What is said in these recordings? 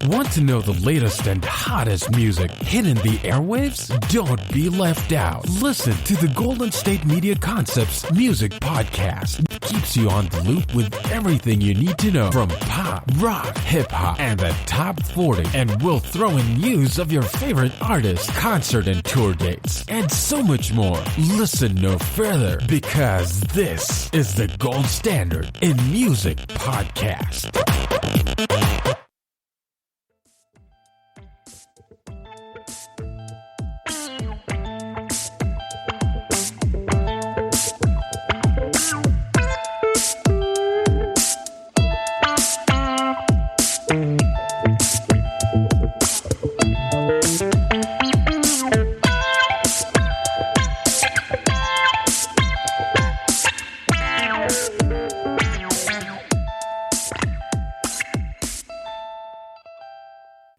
Want to know the latest and hottest music hitting the airwaves? Don't be left out. Listen to the Golden State Media Concepts Music Podcast. It keeps you on the loop with everything you need to know from pop, rock, hip-hop, and the top 40. And we'll throw in news of your favorite artists, concert and tour dates, and so much more. Listen no further, because this is the gold standard in music podcast.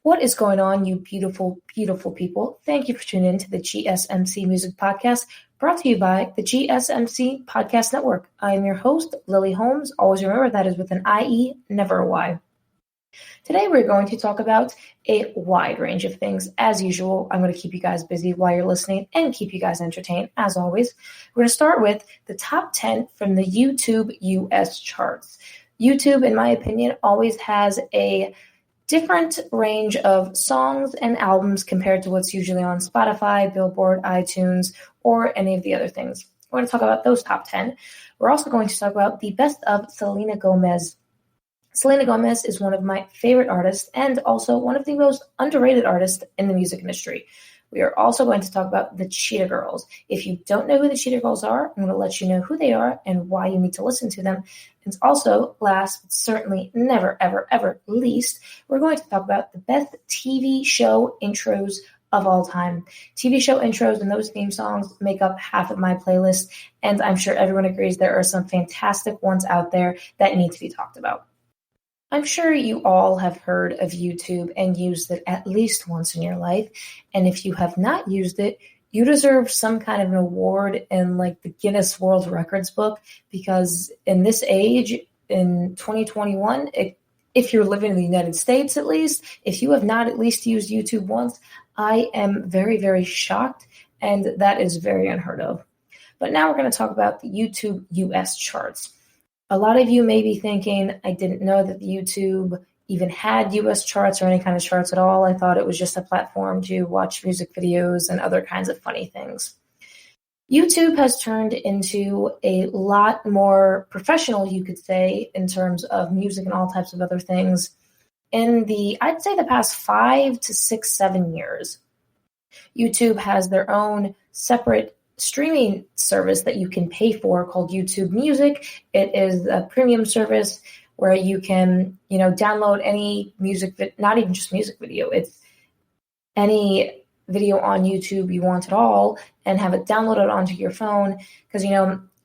What is going on, you beautiful, beautiful people? Thank you for tuning in to the GSMC Music Podcast, brought to you by the GSMC Podcast Network. I am your host, Lillie Holmes. Always remember that is with an I-E, never a Y. Today we're going to talk about a wide range of things. As usual, I'm going to keep you guys busy while you're listening and keep you guys entertained, as always. We're going to start with the top 10 from the YouTube US charts. YouTube, in my opinion, always has a different range of songs and albums compared to what's usually on Spotify, Billboard, iTunes, or any of the other things. We're going to talk about those top 10. We're also going to talk about the best of Selena Gomez. Selena Gomez is one of my favorite artists and also one of the most underrated artists in the music industry. We are also going to talk about the Cheetah Girls. If you don't know who the Cheetah Girls are, I'm going to let you know who they are and why you need to listen to them. And also, last but certainly never, ever, ever least, we're going to talk about the best TV show intros of all time. TV show intros and those theme songs make up half of my playlist, and I'm sure everyone agrees there are some fantastic ones out there that need to be talked about. I'm sure you all have heard of YouTube and used it at least once in your life. And if you have not used it, you deserve some kind of an award in like the Guinness World Records book, because in this age, in 2021, if you're living in the United States at least, if you have not at least used YouTube once, I am very, very shocked, and that is very unheard of. But now we're going to talk about the YouTube US charts. A lot of you may be thinking, I didn't know that YouTube even had US charts or any kind of charts at all. I thought it was just a platform to watch music videos and other kinds of funny things. YouTube has turned into a lot more professional, you could say, in terms of music and all types of other things in I'd say the past 5 to 6, 7 years. YouTube has their own separate streaming service that you can pay for called YouTube Music. It is a premium service where you can, download any music, not even just music video. It's any video on YouTube you want at all and have it downloaded onto your phone. Because,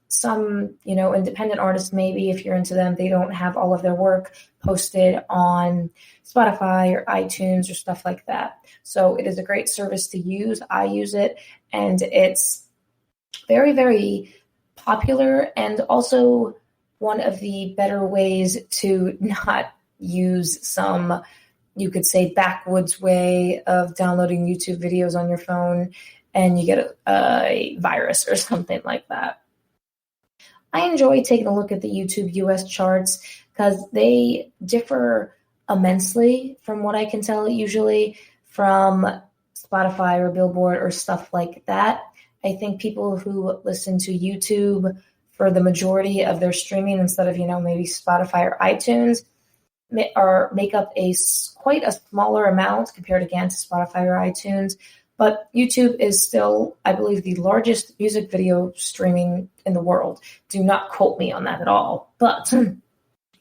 some, independent artists, maybe if you're into them, they don't have all of their work posted on Spotify or iTunes or stuff like that. So it is a great service to use. I use it, and it's very, very popular, and also one of the better ways to not use some, you could say, backwoods way of downloading YouTube videos on your phone and you get a virus or something like that. I enjoy taking a look at the YouTube US charts because they differ immensely from what I can tell usually from Spotify or Billboard or stuff like that. I think people who listen to YouTube for the majority of their streaming instead of, maybe Spotify or iTunes make up quite a smaller amount compared again to Spotify or iTunes. But YouTube is still, I believe, the largest music video streaming in the world. Do not quote me on that at all. But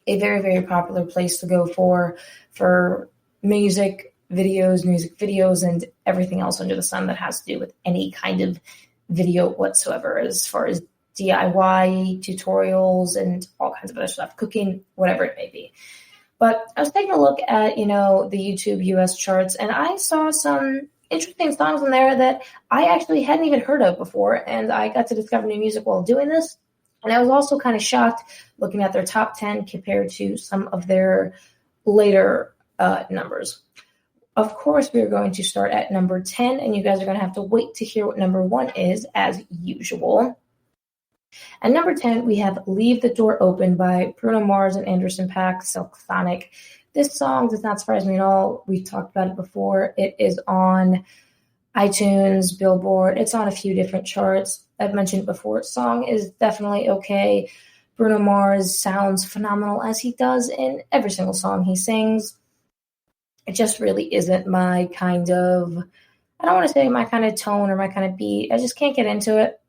a very, very popular place to go for music videos, and everything else under the sun that has to do with any kind of video whatsoever, as far as DIY tutorials and all kinds of other stuff, cooking, whatever it may be. But I was taking a look at, the YouTube US charts, and I saw some interesting songs in there that I actually hadn't even heard of before, and I got to discover new music while doing this. And I was also kind of shocked looking at their top 10 compared to some of their later numbers. Of course, we're going to start at number 10, and you guys are going to have to wait to hear what number 1 is, as usual. At number 10, we have Leave the Door Open by Bruno Mars and Anderson .Paak, Silk Sonic. This song does not surprise me at all. We've talked about it before. It is on iTunes, Billboard. It's on a few different charts. I've mentioned it before. Song is definitely okay. Bruno Mars sounds phenomenal, as he does in every single song he sings. It just really isn't my kind of, I don't want to say my kind of tone or my kind of beat. I just can't get into it.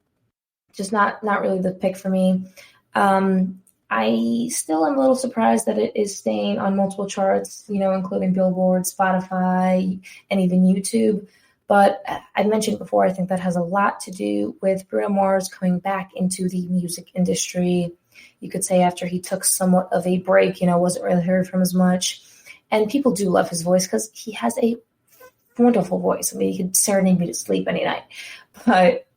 Just not really the pick for me. I still am a little surprised that it is staying on multiple charts, including Billboard, Spotify, and even YouTube. But I mentioned before, I think that has a lot to do with Bruno Mars coming back into the music industry. You could say after he took somewhat of a break, wasn't really heard from as much. And people do love his voice because he has a wonderful voice. I mean, he could serenade me to sleep any night. But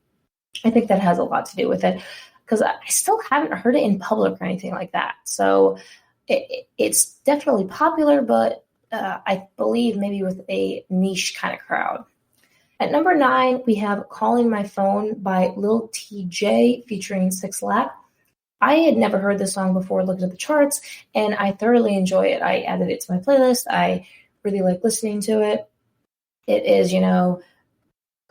I think that has a lot to do with it because I still haven't heard it in public or anything like that. So it's definitely popular, but I believe maybe with a niche kind of crowd. At number 9, we have Calling My Phone by Lil TJ featuring 6 Lack. I had never heard this song before looking at the charts, and I thoroughly enjoy it. I added it to my playlist. I really like listening to it. It is,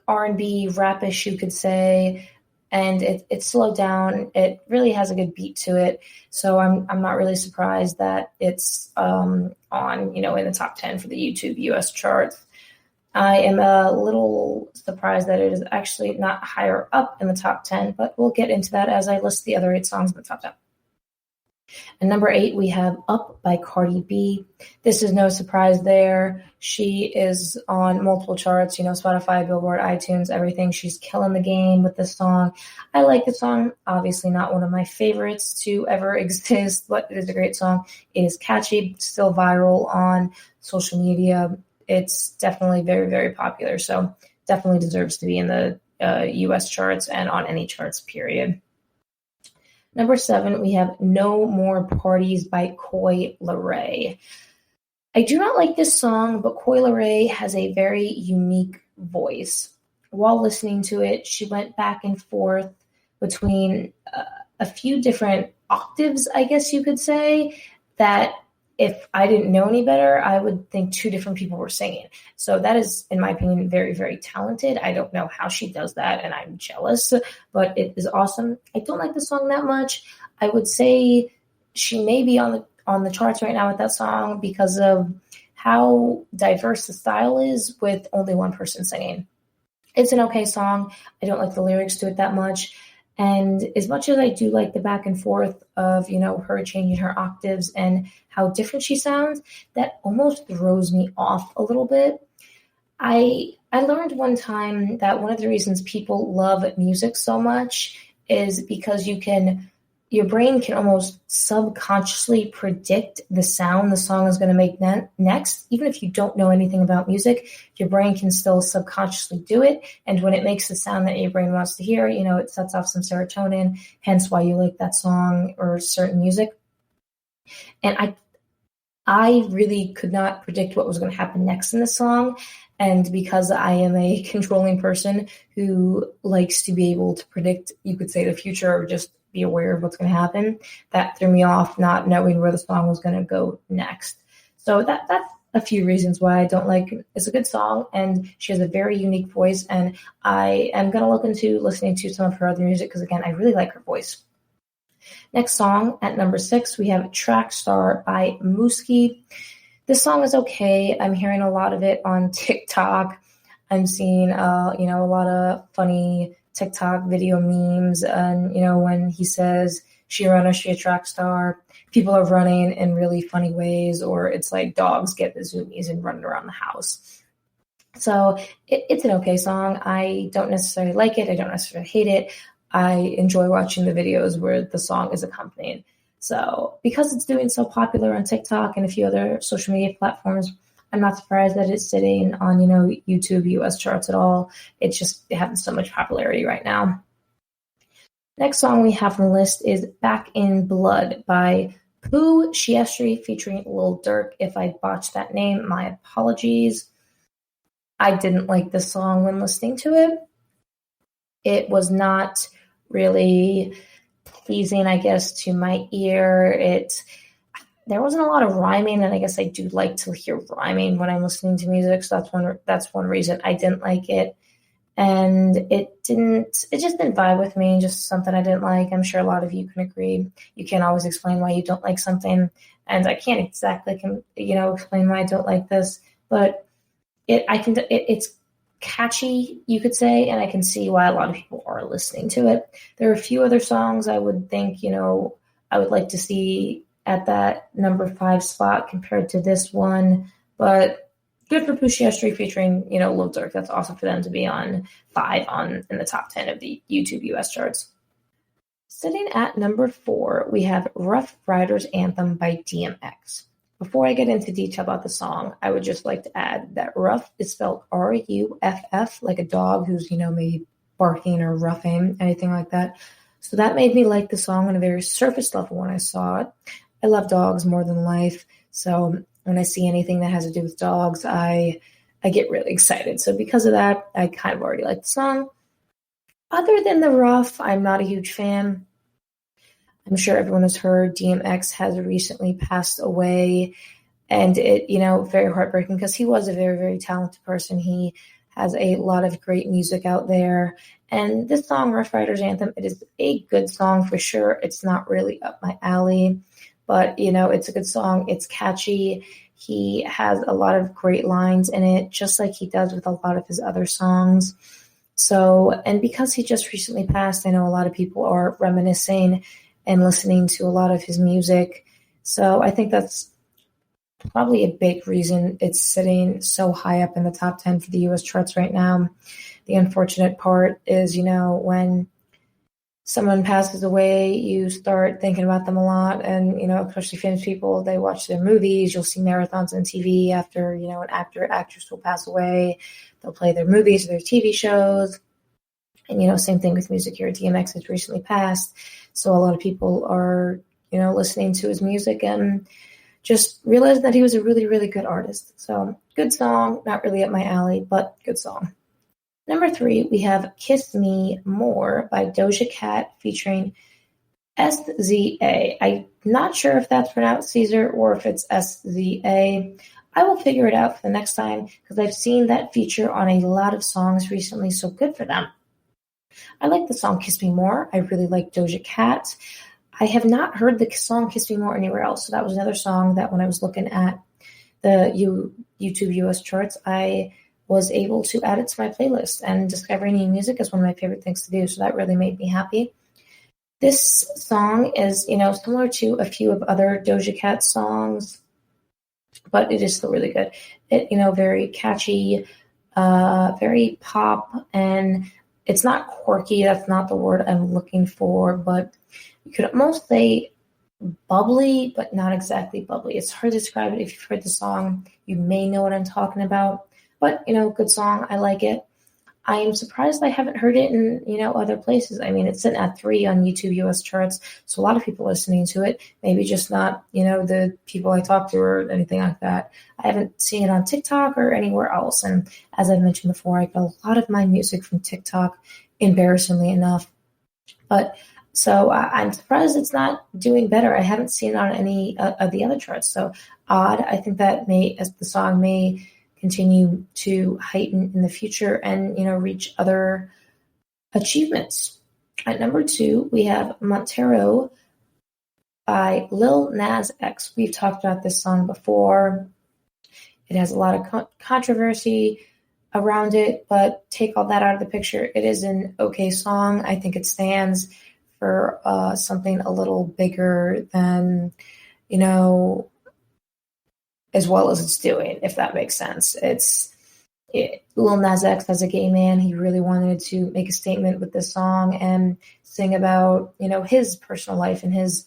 R&B, rap-ish, you could say, and it's slowed down. It really has a good beat to it, so I'm not really surprised that it's in the top 10 for the YouTube US charts. I am a little surprised that it is actually not higher up in the top 10, but we'll get into that as I list the other 8 songs in the top 10. And number 8, we have Up by Cardi B. This is no surprise there. She is on multiple charts, Spotify, Billboard, iTunes, everything. She's killing the game with this song. I like the song. Obviously not one of my favorites to ever exist, but it is a great song. It is catchy, still viral on social media. It's definitely very, very popular. So definitely deserves to be in the US charts and on any charts, period. Number 7, we have No More Parties by Coi Leray. I do not like this song, but Coi Leray has a very unique voice. While listening to it, she went back and forth between a few different octaves, I guess you could say, that if I didn't know any better, I would think 2 different people were singing. So that is, in my opinion, very, very talented. I don't know how she does that, and I'm jealous, but it is awesome. I don't like the song that much. I would say she may be on the charts right now with that song because of how diverse the style is with only one person singing. It's an okay song. I don't like the lyrics to it that much. And as much as I do like the back and forth of, her changing her octaves and how different she sounds, that almost throws me off a little bit. I learned one time that one of the reasons people love music so much is because your brain can almost subconsciously predict the sound the song is going to make next. Even if you don't know anything about music, your brain can still subconsciously do it. And when it makes the sound that your brain wants to hear, it sets off some serotonin, hence why you like that song or certain music. And I really could not predict what was going to happen next in the song. And because I am a controlling person who likes to be able to predict, you could say, the future or just be aware of what's going to happen, that threw me off not knowing where the song was going to go next. So that's a few reasons why I don't like it. It's a good song, and she has a very unique voice, and I am going to look into listening to some of her other music because, again, I really like her voice. Next song, at number 6, we have Track Star by Mooski. This song is okay. I'm hearing a lot of it on TikTok. I'm seeing, a lot of funny TikTok video memes, and when he says she a track star, people are running in really funny ways, or it's like dogs get the zoomies and running around the house. So it's an okay song. I don't necessarily like it. I don't necessarily hate it. I enjoy watching the videos where the song is accompanied. So because it's doing so popular on TikTok and a few other social media platforms, I'm not surprised that it's sitting on, YouTube US charts at all. It's just having so much popularity right now. Next song we have on the list is Back in Blood by Pooh Shiestri featuring Lil Durk. If I botched that name, my apologies. I didn't like the song when listening to it. It was not really pleasing, I guess, to my ear. There wasn't a lot of rhyming, and I guess I do like to hear rhyming when I'm listening to music, so that's one reason I didn't like it. And it just didn't vibe with me, just something I didn't like. I'm sure a lot of you can agree. You can't always explain why you don't like something, and I can't exactly explain why I don't like this, but it's catchy, you could say, and I can see why a lot of people are listening to it. There are a few other songs I would think, I would like to see at that number 5 spot compared to this one, but good for Pooh Shiestri featuring, Lil Durk. That's awesome for them to be on 5 in the top 10 of the YouTube US charts. Sitting at number 4, we have Rough Riders Anthem by DMX. Before I get into detail about the song, I would just like to add that rough is spelled R-U-F-F, like a dog who's, maybe barking or roughing, anything like that. So that made me like the song on a very surface level when I saw it. I love dogs more than life, so when I see anything that has to do with dogs, I get really excited. So because of that, I kind of already like the song. Other than the rough, I'm not a huge fan. I'm sure everyone has heard DMX has recently passed away, and it, very heartbreaking because he was a very, very talented person. He has a lot of great music out there. And this song, Rough Riders Anthem, it is a good song for sure. It's not really up my alley, but, it's a good song. It's catchy. He has a lot of great lines in it, just like he does with a lot of his other songs. So, and because he just recently passed, I know a lot of people are reminiscing and listening to a lot of his music. So I think that's probably a big reason it's sitting so high up in the top 10 for the US charts right now. The unfortunate part is, when someone passes away, you start thinking about them a lot. And, especially famous people, they watch their movies. You'll see marathons on TV after, an actor or actress will pass away. They'll play their movies or their TV shows. And, same thing with music here. DMX has recently passed. So a lot of people are, listening to his music and just realized that he was a really, really good artist. So good song, not really up my alley, but good song. Number 3, we have Kiss Me More by Doja Cat featuring SZA. I'm not sure if that's pronounced Caesar or if it's SZA. I will figure it out for the next time because I've seen that feature on a lot of songs recently, so good for them. I like the song Kiss Me More. I really like Doja Cat. I have not heard the song Kiss Me More anywhere else, so that was another song that when I was looking at the YouTube US charts, I was able to add it to my playlist, and discovering new music is one of my favorite things to do, so that really made me happy. This song is, similar to a few of other Doja Cat songs, but it is still really good. It, very catchy, very pop, and it's not quirky. That's not the word I'm looking for, but you could almost say bubbly, but not exactly bubbly. It's hard to describe it. If you've heard the song, you may know what I'm talking about. But, good song. I like it. I am surprised I haven't heard it in, other places. I mean, it's sitting at 3 on YouTube US charts, so a lot of people are listening to it. Maybe just not, the people I talk to or anything like that. I haven't seen it on TikTok or anywhere else. And as I've mentioned before, I get a lot of my music from TikTok, embarrassingly enough. But so I'm surprised it's not doing better. I haven't seen it on any of the other charts. So odd. I think that as the song may continue to heighten in the future and, reach other achievements. At number 2, we have Montero by Lil Nas X. We've talked about this song before. It has a lot of controversy around it, but take all that out of the picture. It is an okay song. I think it stands for something a little bigger than, as well as it's doing, if that makes sense. Lil Nas X, as a gay man, he really wanted to make a statement with this song and sing about, his personal life and his,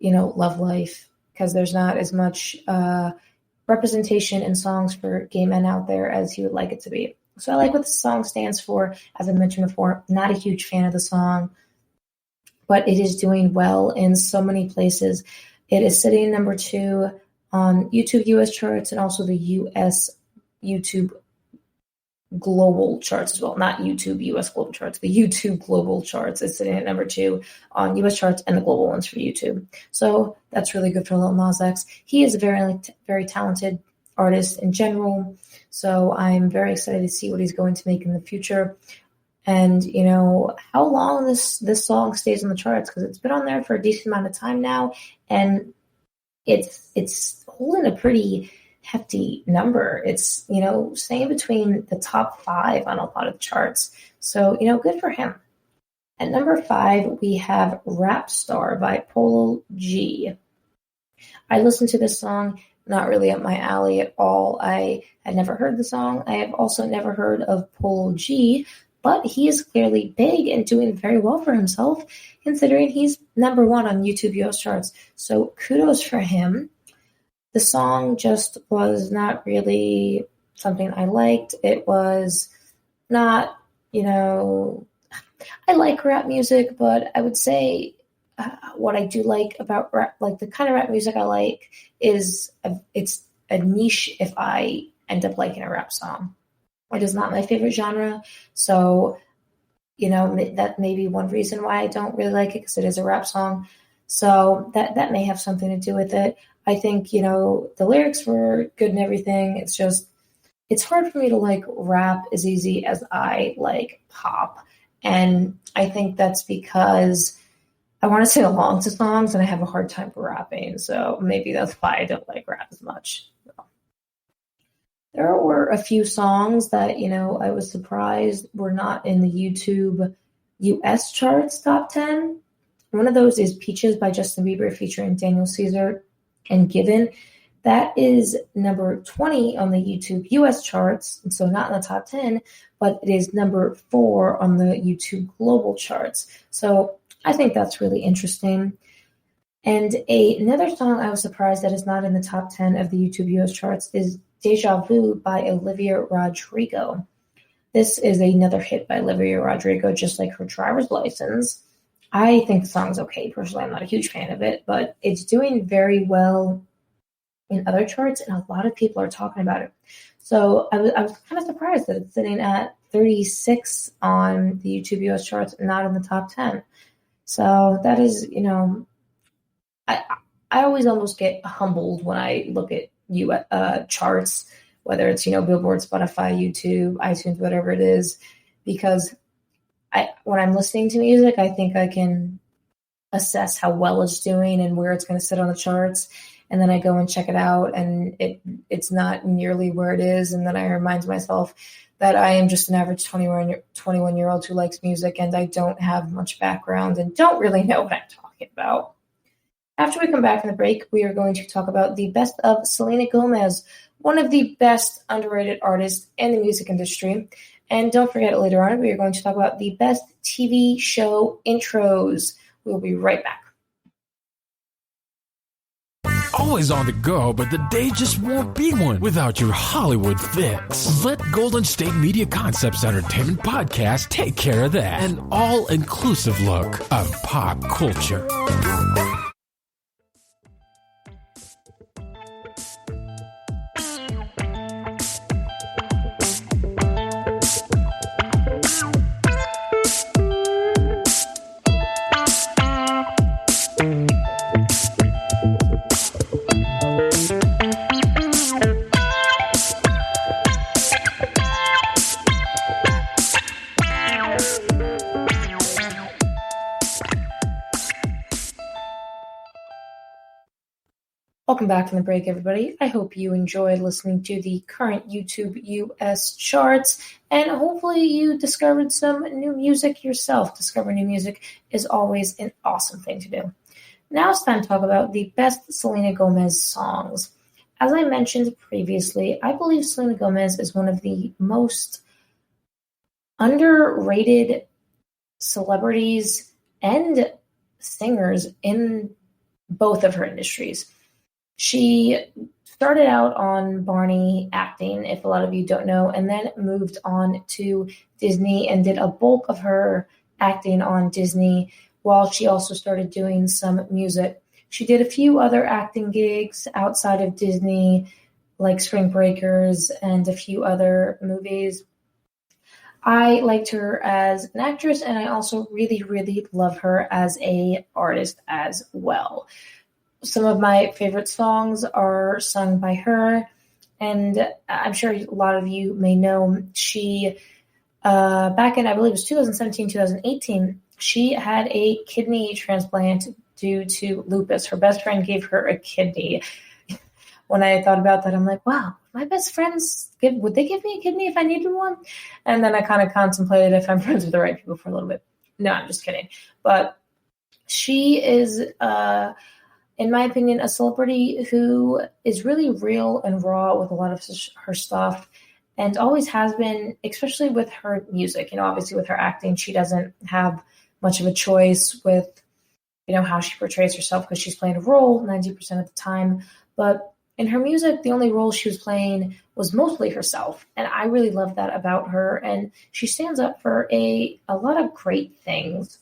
love life, because there's not as much representation in songs for gay men out there as he would like it to be. So I like what the song stands for. As I mentioned before, not a huge fan of the song, but it is doing well in so many places. It is sitting at number 2 on YouTube US charts and also the US YouTube global charts as well. Not YouTube US global charts, the YouTube global charts. It's sitting at number 2 on US charts and the global ones for YouTube. So that's really good for Lil Nas X. He is a very, very talented artist in general. So I'm very excited to see what he's going to make in the future. And, you know, how long this song stays on the charts, because it's been on there for a decent amount of time now. And it's holding a pretty hefty number. It's, you know, staying between the top 5 on a lot of charts. So, you know, good for him. At number 5, we have Rap Star by Polo G. I listened to this song, not really up my alley at all. I had never heard the song. I have also never heard of Polo G, but he is clearly big and doing very well for himself, considering he's number 1 on YouTube US charts. So kudos for him. The song just was not really something I liked. It was not, you know, I like rap music, but I would say what I do like about rap, like the kind of rap music I like is it's a niche if I end up liking a rap song. It is not my favorite genre. So, you know, that may be one reason why I don't really like it, because it is a rap song. So that may have something to do with it. I think, you know, the lyrics were good and everything. It's just, it's hard for me to like rap as easy as I like pop. And I think that's because I want to sing along to songs and I have a hard time rapping. So maybe that's why I don't like rap as much. So. There were a few songs that, you know, I was surprised were not in the YouTube US charts top 10. One of those is Peaches by Justin Bieber featuring Daniel Caesar and Given. That is number 20 on the YouTube US charts, and so not in the top 10, but it is number 4 on the YouTube global charts. So I think that's really interesting. And another song I was surprised that is not in the top 10 of the YouTube US charts is Deja Vu by Olivia Rodrigo. This is another hit by Olivia Rodrigo, just like her Driver's License. I think the song's okay. Personally, I'm not a huge fan of it, but it's doing very well in other charts, and a lot of people are talking about it. So I was kind of surprised that it's sitting at 36 on the YouTube US charts, not in the top 10. So that is, you know, I always almost get humbled when I look at charts, whether it's, you know, Billboard, Spotify, YouTube, iTunes, whatever it is, because when I'm listening to music, I think I can assess how well it's doing and where it's going to sit on the charts. And then I go and check it out, and it's not nearly where it is. And then I remind myself that I am just an average 21-year-old who likes music, and I don't have much background and don't really know what I'm talking about. After we come back from the break, we are going to talk about the best of Selena Gomez, one of the best underrated artists in the music industry. And don't forget, later on, we are going to talk about the best TV show intros. We'll be right back. Always on the go, but the day just won't be one without your Hollywood fix. Let Golden State Media Concepts Entertainment Podcast take care of that. An all-inclusive look of pop culture. Welcome back from the break, everybody. I hope you enjoyed listening to the current YouTube US charts, and hopefully you discovered some new music yourself. Discovering new music is always an awesome thing to do. Now it's time to talk about the best Selena Gomez songs. As I mentioned previously, I believe Selena Gomez is one of the most underrated celebrities and singers in both of her industries. She started out on Barney acting, if a lot of you don't know, and then moved on to Disney and did a bulk of her acting on Disney while she also started doing some music. She did a few other acting gigs outside of Disney, like Spring Breakers and a few other movies. I liked her as an actress, and I also really, really love her as an artist as well. Some of my favorite songs are sung by her, and I'm sure a lot of you may know she, back in, I believe it was 2017, 2018, she had a kidney transplant due to lupus. Her best friend gave her a kidney. When I thought about that, I'm like, wow, my best friends, would they give me a kidney if I needed one? And then I kind of contemplated if I'm friends with the right people for a little bit. No, I'm just kidding. But she is, in my opinion, a celebrity who is really real and raw with a lot of her stuff, and always has been, especially with her music. Obviously with her acting, she doesn't have much of a choice with, how she portrays herself, because she's playing a role 90% of the time. But in her music, the only role she was playing was mostly herself. And I really love that about her. And she stands up for a lot of great things.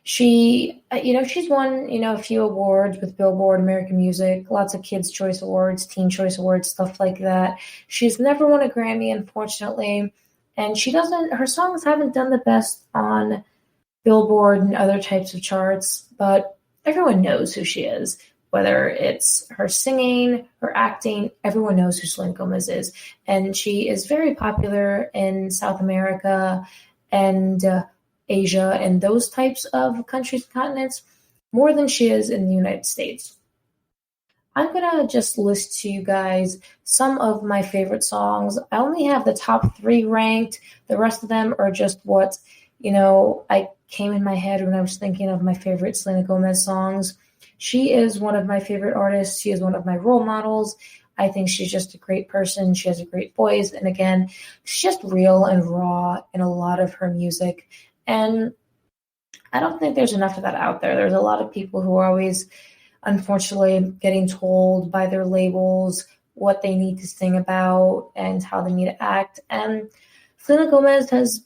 She, she's won, a few awards with Billboard, American Music, lots of Kids' Choice Awards, Teen Choice Awards, stuff like that. She's never won a Grammy, unfortunately. And her songs haven't done the best on Billboard and other types of charts, but everyone knows who she is. Whether it's her singing, her acting, everyone knows who Selena Gomez is. And she is very popular in South America and Asia and those types of countries and continents more than she is in the United States. I'm going to just list to you guys some of my favorite songs. I only have the top 3 ranked. The rest of them are just what, I came in my head when I was thinking of my favorite Selena Gomez songs. She is one of my favorite artists. She is one of my role models. I think she's just a great person. She has a great voice. And again, she's just real and raw in a lot of her music. And I don't think there's enough of that out there. There's a lot of people who are always, unfortunately, getting told by their labels what they need to sing about and how they need to act. And Selena Gomez has,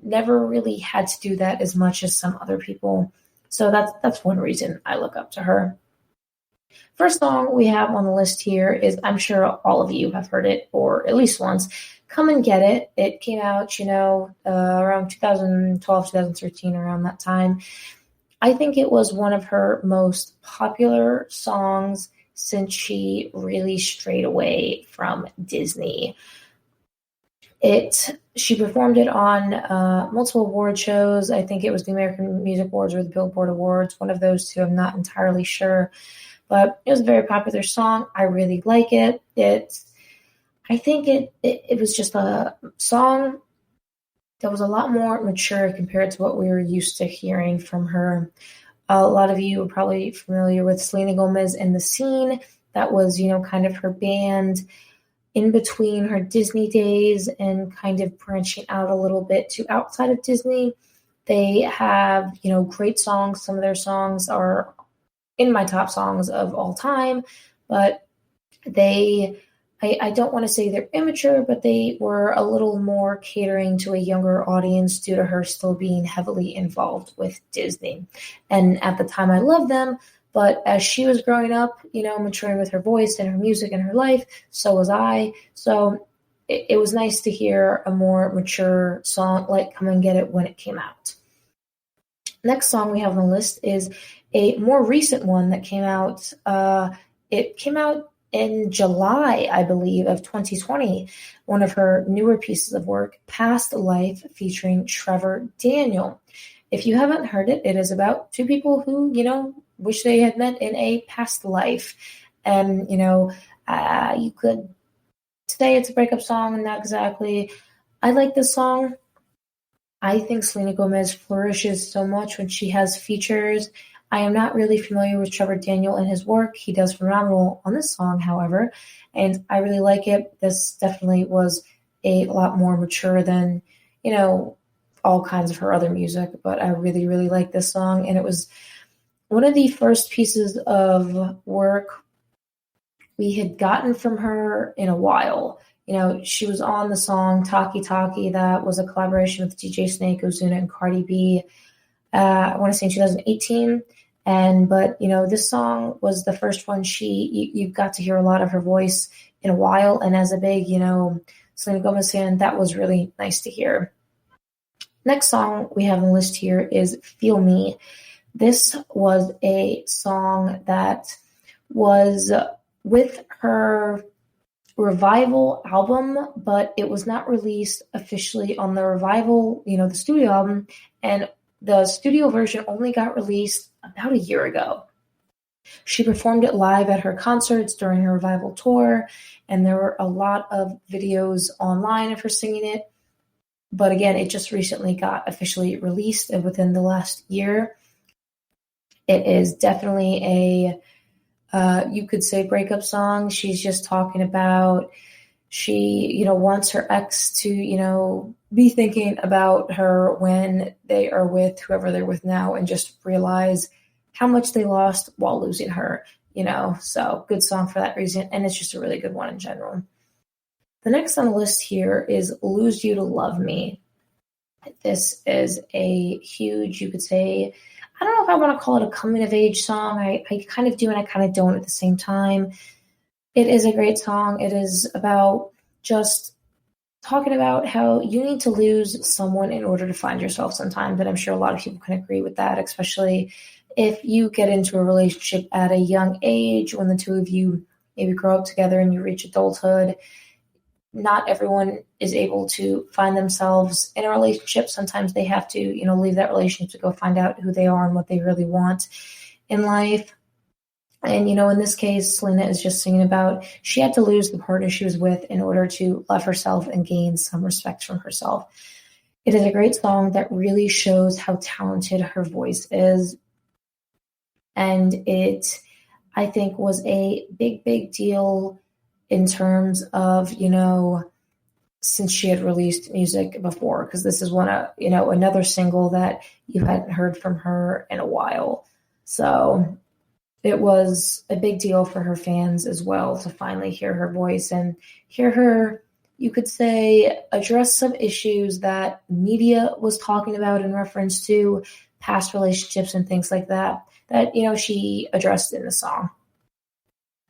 never really had to do that as much as some other people. So that's one reason I look up to her. First song we have on the list here is, I'm sure all of you have heard it, or at least once, Come and Get It. It came out, around 2012, 2013, around that time. I think it was one of her most popular songs since she really strayed away from Disney. She performed it on multiple award shows. I think it was the American Music Awards or the Billboard Awards, one of those two. I'm not entirely sure. But it was a very popular song. I really like it. I think it was just a song that was a lot more mature compared to what we were used to hearing from her. A lot of you are probably familiar with Selena Gomez and The Scene. That was, kind of her band in between her Disney days and kind of branching out a little bit to outside of Disney. They have, great songs. Some of their songs are in my top songs of all time, but I don't want to say they're immature, but they were a little more catering to a younger audience due to her still being heavily involved with Disney. And at the time I loved them, but as she was growing up, maturing with her voice and her music and her life, so was I. So it was nice to hear a more mature song like Come and Get It when it came out. Next song we have on the list is a more recent one that came out. It came out in July, I believe, of 2020. One of her newer pieces of work, Past Life, featuring Trevor Daniel. If you haven't heard it, it is about two people who, wish they had met in a past life. And, you could say it's a breakup song, not exactly. I like this song. I think Selena Gomez flourishes so much when she has features. I am not really familiar with Trevor Daniel and his work. He does phenomenal on this song, however, and I really like it. This definitely was a lot more mature than, all kinds of her other music, but I really, really like this song, and it was one of the first pieces of work we had gotten from her in a while. She was on the song Talkie Talkie that was a collaboration with DJ Snake, Ozuna, and Cardi B. I want to say in 2018. But this song was the first one you got to hear a lot of her voice in a while. And as a big, Selena Gomez fan, that was really nice to hear. Next song we have on the list here is Feel Me. This was a song that was with her Revival album, but it was not released officially on the Revival, the studio album, and the studio version only got released about a year ago. She performed it live at her concerts during her Revival tour, and there were a lot of videos online of her singing it. But again, it just recently got officially released within the last year. It is definitely you could say breakup song. She's just talking about she, wants her ex to, be thinking about her when they are with whoever they're with now and just realize how much they lost while losing her, So good song for that reason. And it's just a really good one in general. The next on the list here is Lose You to Love Me. This is a huge, you could say, I don't know if I want to call it a coming-of-age song. I kind of do and I kind of don't at the same time. It is a great song. It is about just talking about how you need to lose someone in order to find yourself sometimes. And I'm sure a lot of people can agree with that, especially if you get into a relationship at a young age when the two of you maybe grow up together and you reach adulthood. Not everyone is able to find themselves in a relationship. Sometimes they have to, leave that relationship to go find out who they are and what they really want in life. And, in this case, Selena is just singing about she had to lose the partner she was with in order to love herself and gain some respect from herself. It is a great song that really shows how talented her voice is. And it, I think, was a big, big deal in terms of, since she had released music before, because this is another single that you hadn't heard from her in a while. So it was a big deal for her fans as well to finally hear her voice and hear her, you could say, address some issues that media was talking about in reference to past relationships and things like that, she addressed in the song.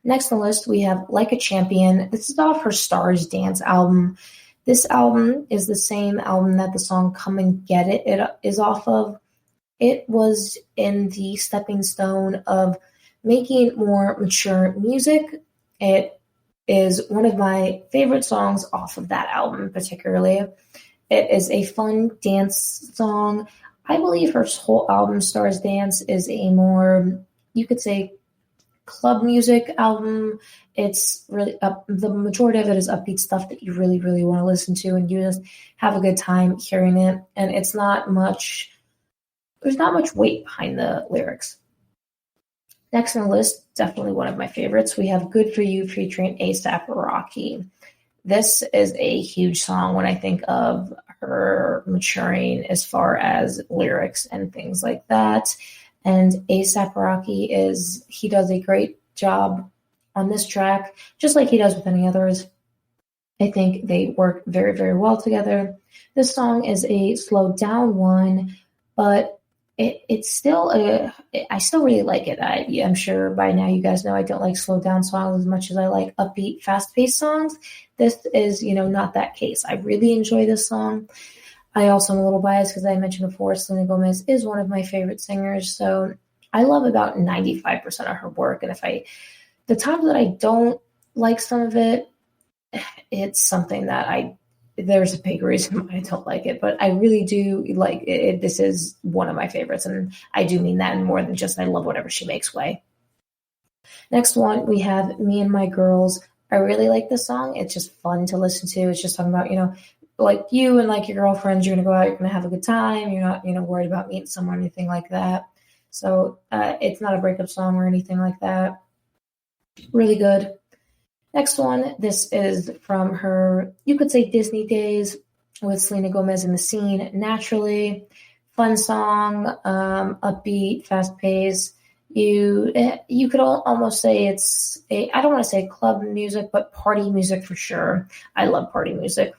Next on the list, we have Like a Champion. This is off her Stars Dance album. This album is the same album that the song Come and Get It is off of. It was in the stepping stone of making more mature music. It is one of my favorite songs off of that album particularly. It is a fun dance song. I believe her whole album, Stars Dance, is a more, you could say, club music album. It's really the majority of it is upbeat stuff that you really, really want to listen to, and you just have a good time hearing it. And there's not much weight behind the lyrics. Next on the list, definitely one of my favorites, we have Good For You featuring A$AP Rocky. This is a huge song when I think of her maturing as far as lyrics and things like that. And A$AP Rocky he does a great job on this track, just like he does with any others. I think they work very, very well together. This song is a slowed down one, but it's still I still really like it. I'm sure by now you guys know I don't like slowed down songs as much as I like upbeat, fast-paced songs. This is, not that case. I really enjoy this song. I also am a little biased because I mentioned before, Selena Gomez is one of my favorite singers. So I love about 95% of her work. And the times that I don't like some of it, it's something that there's a big reason why I don't like it, but I really do like it. This is one of my favorites. And I do mean that in more than just I love whatever she makes way. Next one, we have Me and My Girls. I really like this song. It's just fun to listen to. It's just talking about, like you and like your girlfriends, you're going to go out, you're going to have a good time. You're not, worried about meeting someone or anything like that. So it's not a breakup song or anything like that. Really good. Next one, this is from her, you could say, Disney days with Selena Gomez in the Scene, Naturally. Fun song, upbeat, fast-paced. You could almost say I don't want to say club music, but party music for sure. I love party music.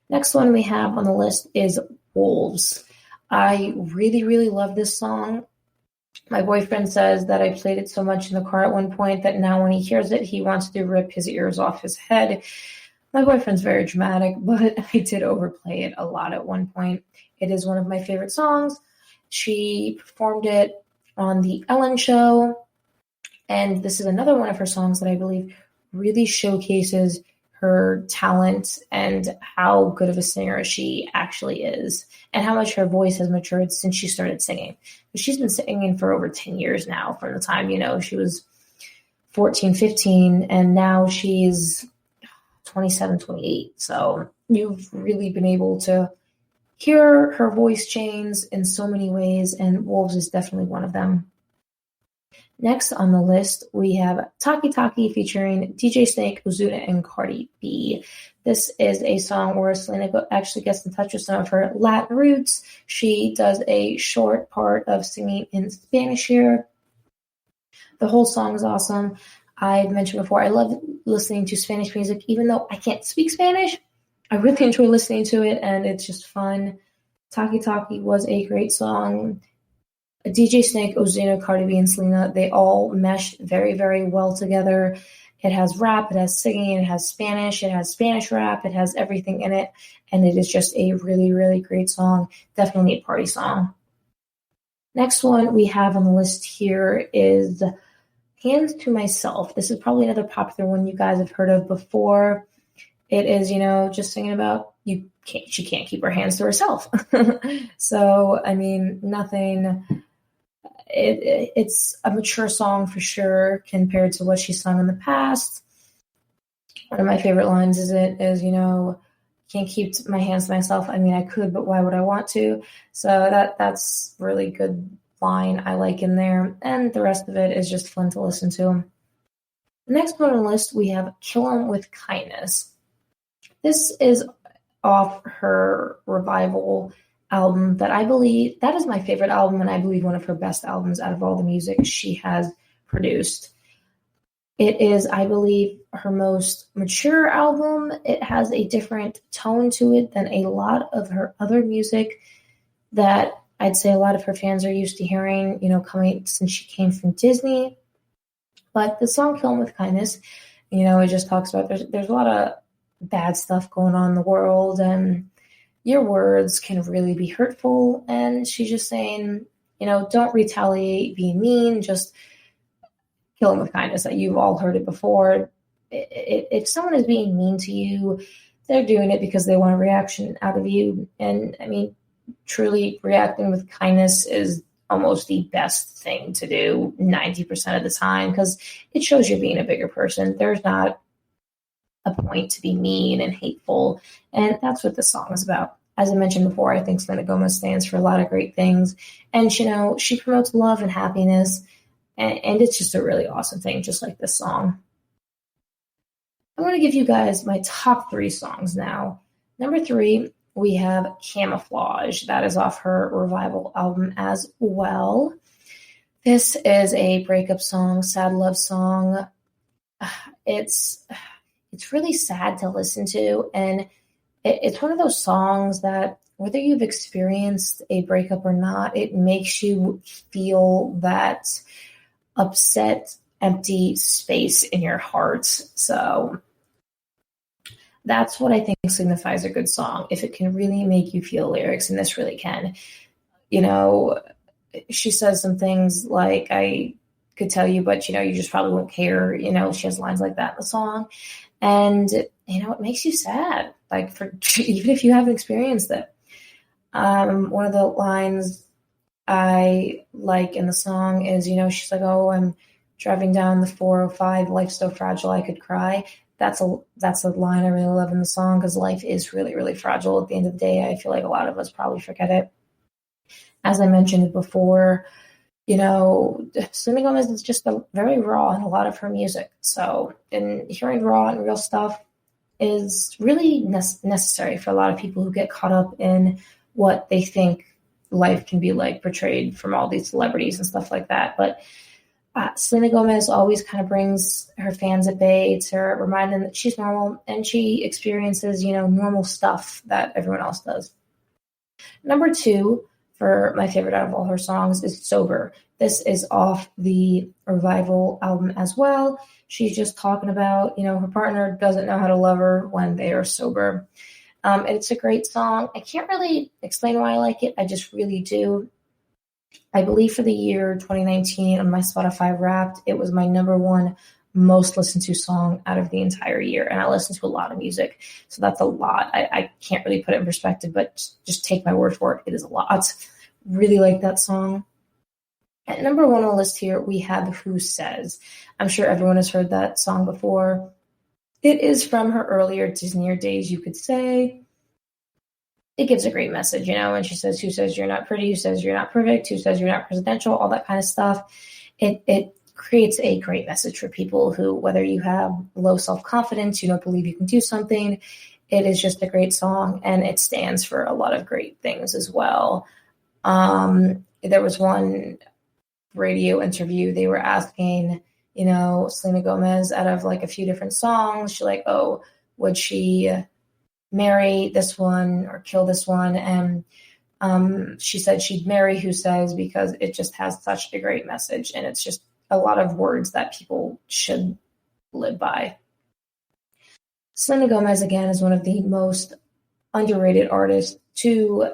Next one we have on the list is Wolves. I really, really love this song. My boyfriend says that I played it so much in the car at one point that now when he hears it, he wants to rip his ears off his head. My boyfriend's very dramatic, but I did overplay it a lot at one point. It is one of my favorite songs. She performed it on the Ellen Show, and this is another one of her songs that I believe really showcases her talent and how good of a singer she actually is, and how much her voice has matured since she started singing. She's been singing for over 10 years now, from the time, she was 14, 15, and now she's 27, 28. So you've really been able to hear her voice change in so many ways, and Wolves is definitely one of them. Next on the list, we have Taki Taki featuring DJ Snake, Ozuna, and Cardi B. This is a song where Selena actually gets in touch with some of her Latin roots. She does a short part of singing in Spanish here. The whole song is awesome. I've mentioned before, I love listening to Spanish music, even though I can't speak Spanish. I really enjoy listening to it, and it's just fun. Taki Taki was a great song. DJ Snake, Ozuna, Cardi B, and Selena, they all mesh very, very well together. It has rap, it has singing, it has Spanish rap, it has everything in it, and it is just a really, really great song. Definitely a party song. Next one we have on the list here is Hands to Myself. This is probably another popular one you guys have heard of before. It is, just singing about she can't keep her hands to herself. So, nothing. It's a mature song for sure compared to what she's sung in the past. One of my favorite lines is can't keep my hands to myself. I could, but why would I want to? So that's really good line I like in there. And the rest of it is just fun to listen to. The next one on the list, we have Kill 'Em With Kindness. This is off her Revival album that I believe, that is my favorite album, and I believe one of her best albums out of all the music she has produced. It is, I believe, her most mature album. It has a different tone to it than a lot of her other music that I'd say a lot of her fans are used to hearing, coming since she came from Disney. But the song Kill 'Em With Kindness, it just talks about there's a lot of bad stuff going on in the world, and your words can really be hurtful. And she's just saying, don't retaliate being mean, just kill them with kindness. That you've all heard it before. If someone is being mean to you, they're doing it because they want a reaction out of you. And truly reacting with kindness is almost the best thing to do 90% of the time, because it shows you're being a bigger person. There's not a point to be mean and hateful, and that's what this song is about. As I mentioned before, I think Selena Gomez stands for a lot of great things, and she promotes love and happiness, and it's just a really awesome thing, just like this song. I'm going to give you guys my top 3 songs now. Number 3, we have Camouflage. That is off her Revival album as well. This is a breakup song, sad love song. It's really sad to listen to, and it's one of those songs that, whether you've experienced a breakup or not, it makes you feel that upset, empty space in your heart. So that's what I think signifies a good song, if it can really make you feel lyrics, and this really can. She says some things like, I could tell you, but you just probably won't care. She has lines like that in the song. And, it makes you sad, even if you haven't experienced it. One of the lines I like in the song is, she's like, oh, I'm driving down the 405, life's so fragile I could cry. That's a line I really love in the song, because life is really, really fragile. At the end of the day, I feel like a lot of us probably forget it. As I mentioned before, Selena Gomez is just very raw in a lot of her music. So, and hearing raw and real stuff is really necessary for a lot of people who get caught up in what they think life can be like, portrayed from all these celebrities and stuff like that. But Selena Gomez always kind of brings her fans at bay to remind them that she's normal, and she experiences, normal stuff that everyone else does. Number 2, for my favorite out of all her songs is Sober. This is off the Revival album as well. She's just talking about, her partner doesn't know how to love her when they are sober. It's a great song. I can't really explain why I like it. I just really do. I believe for the year 2019 on my Spotify Wrapped, it was my number one most listened to song out of the entire year. And I listen to a lot of music, so that's a lot. I can't really put it in perspective, but just take my word for it. It is a lot. Really like that song. At number one on the list here, we have Who Says. I'm sure everyone has heard that song before. It is from her earlier Disney days, you could say. It gives a great message, and she says, who says you're not pretty? Who says you're not perfect? Who says you're not presidential? All that kind of stuff. It creates a great message for people who, whether you have low self-confidence, you don't believe you can do something, it is just a great song, and it stands for a lot of great things as well. There was one radio interview, they were asking, Selena Gomez, out of like a few different songs, she's like, oh, would she marry this one or kill this one? And she said she'd marry Who Says because it just has such a great message, and it's just a lot of words that people should live by. Selena Gomez, again, is one of the most underrated artists to,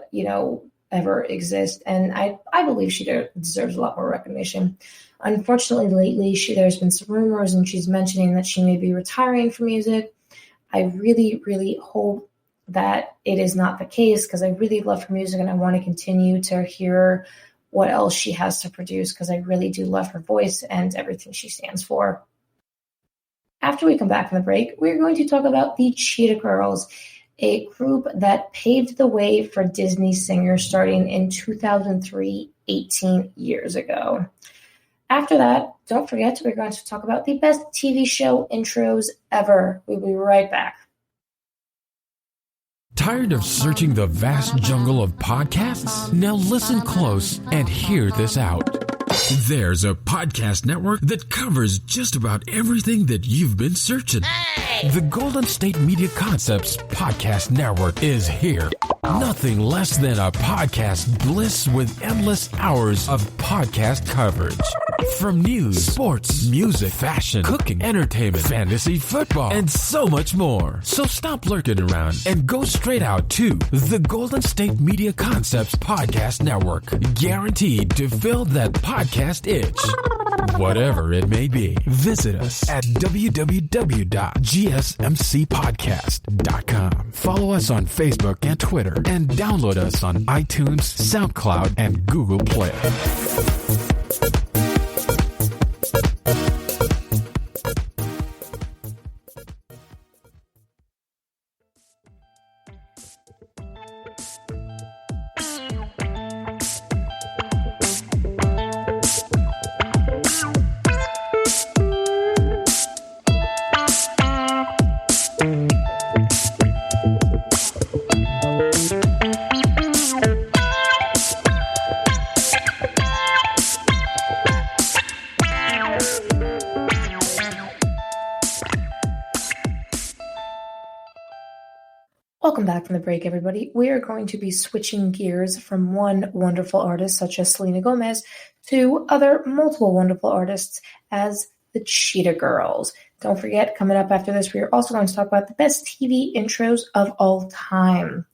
ever exist. And I believe she deserves a lot more recognition. Unfortunately, lately, there's been some rumors, and she's mentioning that she may be retiring from music. I really, really hope that it is not the case, because I really love her music and I want to continue to hear what else she has to produce, because I really do love her voice and everything she stands for. After we come back from the break, we're going to talk about the Cheetah Girls, a group that paved the way for Disney singers starting in 2003, 18 years ago. After that, don't forget, we're going to talk about the best TV show intros ever. We'll be right back. Tired of searching the vast jungle of podcasts? Now listen close and hear this out. There's a podcast network that covers just about everything that you've been searching. Hey! The Golden State Media Concepts Podcast Network is here. Nothing less than a podcast bliss with endless hours of podcast coverage. From news, sports, music, fashion, cooking, entertainment, fantasy, football, and so much more. So stop lurking around and go straight out to the Golden State Media Concepts Podcast Network. Guaranteed to fill that podcast itch. Whatever it may be. Visit us at www.gsmcpodcast.com. Follow us on Facebook and Twitter, and download us on iTunes, SoundCloud, and Google Play. Welcome back from the break, everybody. We are going to be switching gears from one wonderful artist, such as Selena Gomez, to other multiple wonderful artists as the Cheetah Girls. Don't forget, coming up after this, we are also going to talk about the best TV intros of all time.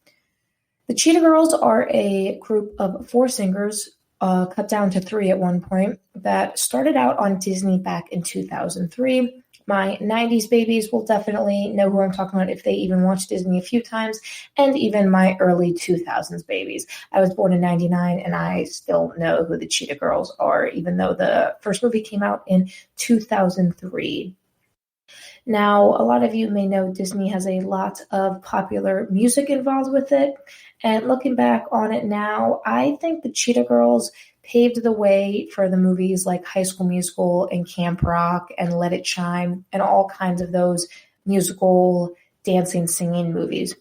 The Cheetah Girls are a group of 4 singers, cut down to 3 at one point, that started out on Disney back in 2003. My 90s babies will definitely know who I'm talking about if they even watched Disney a few times, and even my early 2000s babies. I was born in 99, and I still know who the Cheetah Girls are, even though the first movie came out in 2003. Now, a lot of you may know Disney has a lot of popular music involved with it, and looking back on it now, I think the Cheetah Girls paved the way for the movies like High School Musical and Camp Rock and Let It Shine and all kinds of those musical dancing, singing movies.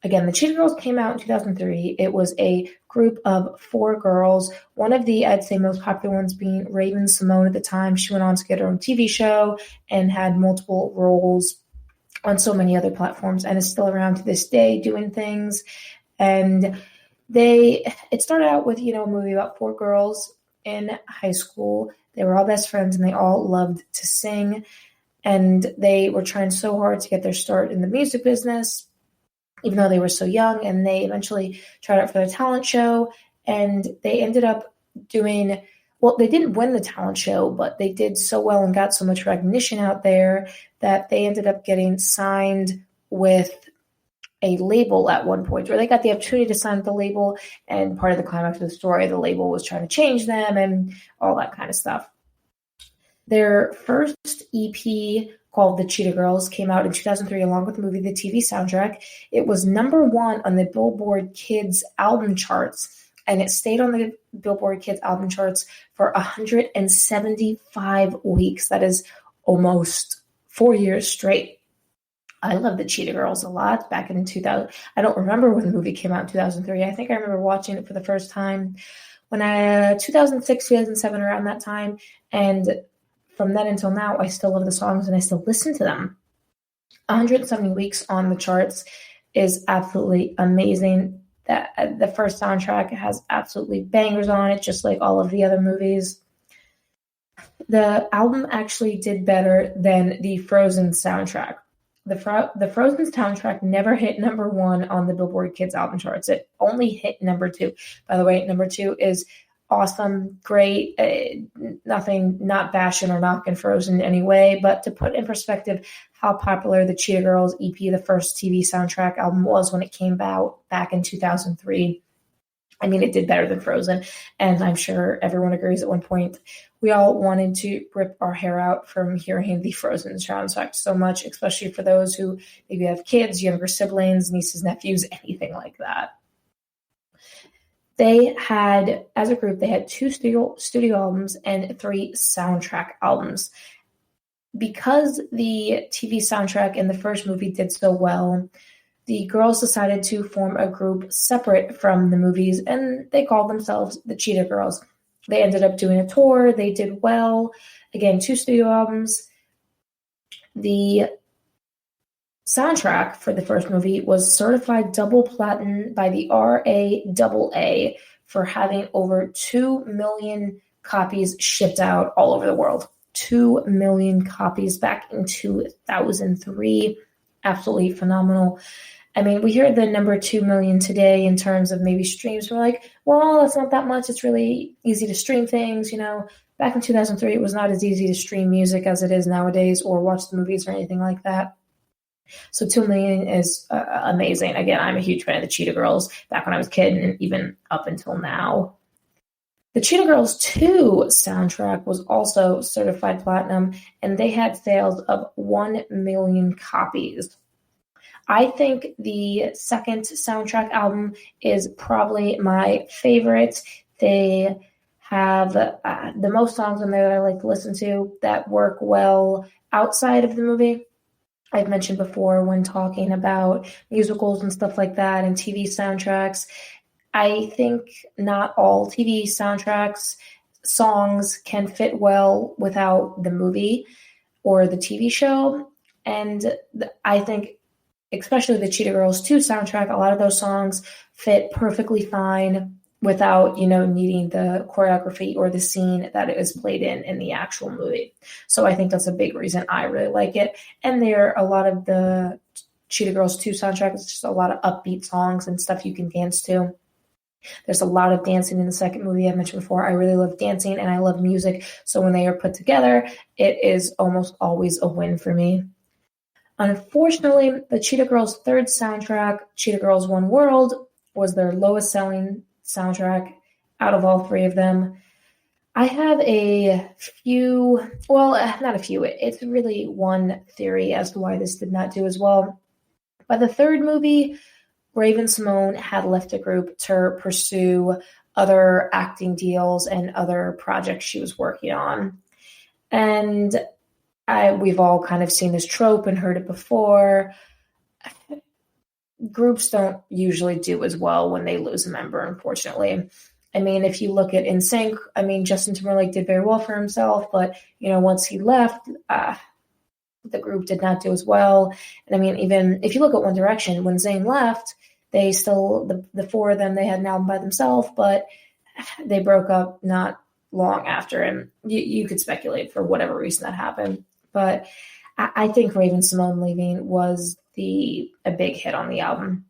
Again, the Cheetah Girls came out in 2003. It was a group of 4 girls. One of the, I'd say, most popular ones being Raven Simone at the time. She went on to get her own TV show and had multiple roles on so many other platforms and is still around to this day doing things. And It started out with, a movie about 4 girls in high school. They were all best friends and they all loved to sing. And they were trying so hard to get their start in the music business, even though they were so young. And they eventually tried out for the talent show. And they ended up doing, well, they didn't win the talent show, but they did so well and got so much recognition out there that they ended up getting signed with a label at one point, where they got the opportunity to sign with the label. And part of the climax of the story, the label was trying to change them and all that kind of stuff. Their first EP, called The Cheetah Girls, came out in 2003 along with the movie, the TV soundtrack. It was number 1 on the Billboard Kids album charts, and it stayed on the Billboard Kids album charts for 175 weeks. That is almost 4 years straight. I love the Cheetah Girls a lot. Back in 2000, I don't remember when the movie came out in 2003. I think I remember watching it for the first time when 2006, 2007, around that time. And from then until now, I still love the songs and I still listen to them. 170 weeks on the charts is absolutely amazing. That the first soundtrack has absolutely bangers on it, just like all of the other movies. The album actually did better than the Frozen soundtrack. The Frozen soundtrack never hit number 1 on the Billboard Kids album charts. It only hit number 2. By the way, number 2 is awesome, great, nothing, not bashing or knocking Frozen in any way, but to put in perspective how popular the Cheetah Girls EP, the first TV soundtrack album, was when it came out back in 2003. I mean, it did better than Frozen, and I'm sure everyone agrees at one point. We all wanted to rip our hair out from hearing the Frozen soundtrack so much, especially for those who maybe have kids, younger siblings, nieces, nephews, anything like that. They had, as a group, they had 2 studio albums and 3 soundtrack albums. Because the TV soundtrack in the first movie did so well, the girls decided to form a group separate from the movies, and they called themselves the Cheetah Girls. They ended up doing a tour. They did well. Again, 2 studio albums. The soundtrack for the first movie was certified double platinum by the RAAA for having over 2 million copies shipped out all over the world. 2 million copies back in 2003. Absolutely phenomenal. I mean, we hear the number 2 million today in terms of maybe streams. We're like, well, that's not that much. It's really easy to stream things. Back in 2003, it was not as easy to stream music as it is nowadays or watch the movies or anything like that. So 2 million is amazing. Again, I'm a huge fan of the Cheetah Girls back when I was a kid and even up until now. The Cheetah Girls 2 soundtrack was also certified platinum, and they had sales of 1 million copies. I think the second soundtrack album is probably my favorite. They have the most songs on there that I like to listen to that work well outside of the movie. I've mentioned before when talking about musicals and stuff like that and TV soundtracks, I think not all TV soundtracks songs can fit well without the movie or the TV show. And I think especially the Cheetah Girls 2 soundtrack, a lot of those songs fit perfectly fine without, needing the choreography or the scene that it is played in the actual movie. So I think that's a big reason I really like it. And there are a lot of the Cheetah Girls 2 soundtrack is just a lot of upbeat songs and stuff you can dance to. There's a lot of dancing in the second movie. I mentioned before, I really love dancing and I love music. So when they are put together, it is almost always a win for me. Unfortunately, the Cheetah Girls' third soundtrack, Cheetah Girls One World, was their lowest selling soundtrack out of all 3 of them. I have a few, well, not a few, it's really one theory as to why this did not do as well. By the third movie, Raven-Symoné had left the group to pursue other acting deals and other projects she was working on. And we've all kind of seen this trope and heard it before. Groups don't usually do as well when they lose a member, unfortunately. I mean, if you look at NSYNC, Justin Timberlake did very well for himself, but, once he left, the group did not do as well. And even if you look at One Direction, when Zayn left, they still, the four of them, they had an album by themselves, but they broke up not long after, and you could speculate for whatever reason that happened. But I think Raven-Symoné leaving was a big hit on the album,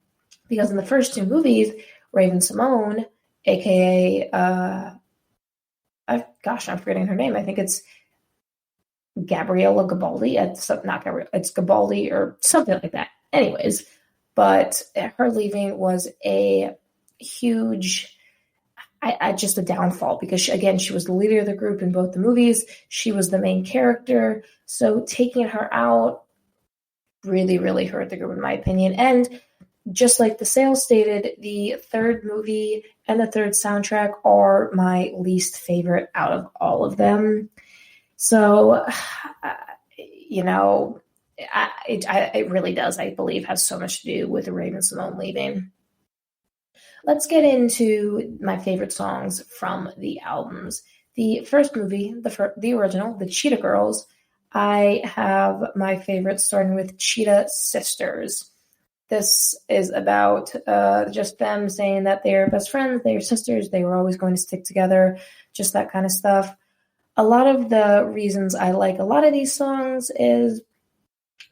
because in the first two movies, Raven-Symoné, aka I'm forgetting her name. I think it's Gabriella Garibaldi. It's not Gabriella. It's Garibaldi or something like that. Anyways, but her leaving was a huge, just a downfall, because she was the leader of the group in both the movies. She was the main character. So taking her out really, really hurt the group, in my opinion. And just like the sales stated, the third movie and the third soundtrack are my least favorite out of all of them. So, it really does, I believe, have so much to do with Raven-Symoné leaving. Let's get into my favorite songs from the albums. The first movie, the original, the Cheetah Girls, I have my favorite starting with Cheetah Sisters. This is about just them saying that they're best friends, they're sisters, they were always going to stick together, just that kind of stuff. A lot of the reasons I like a lot of these songs is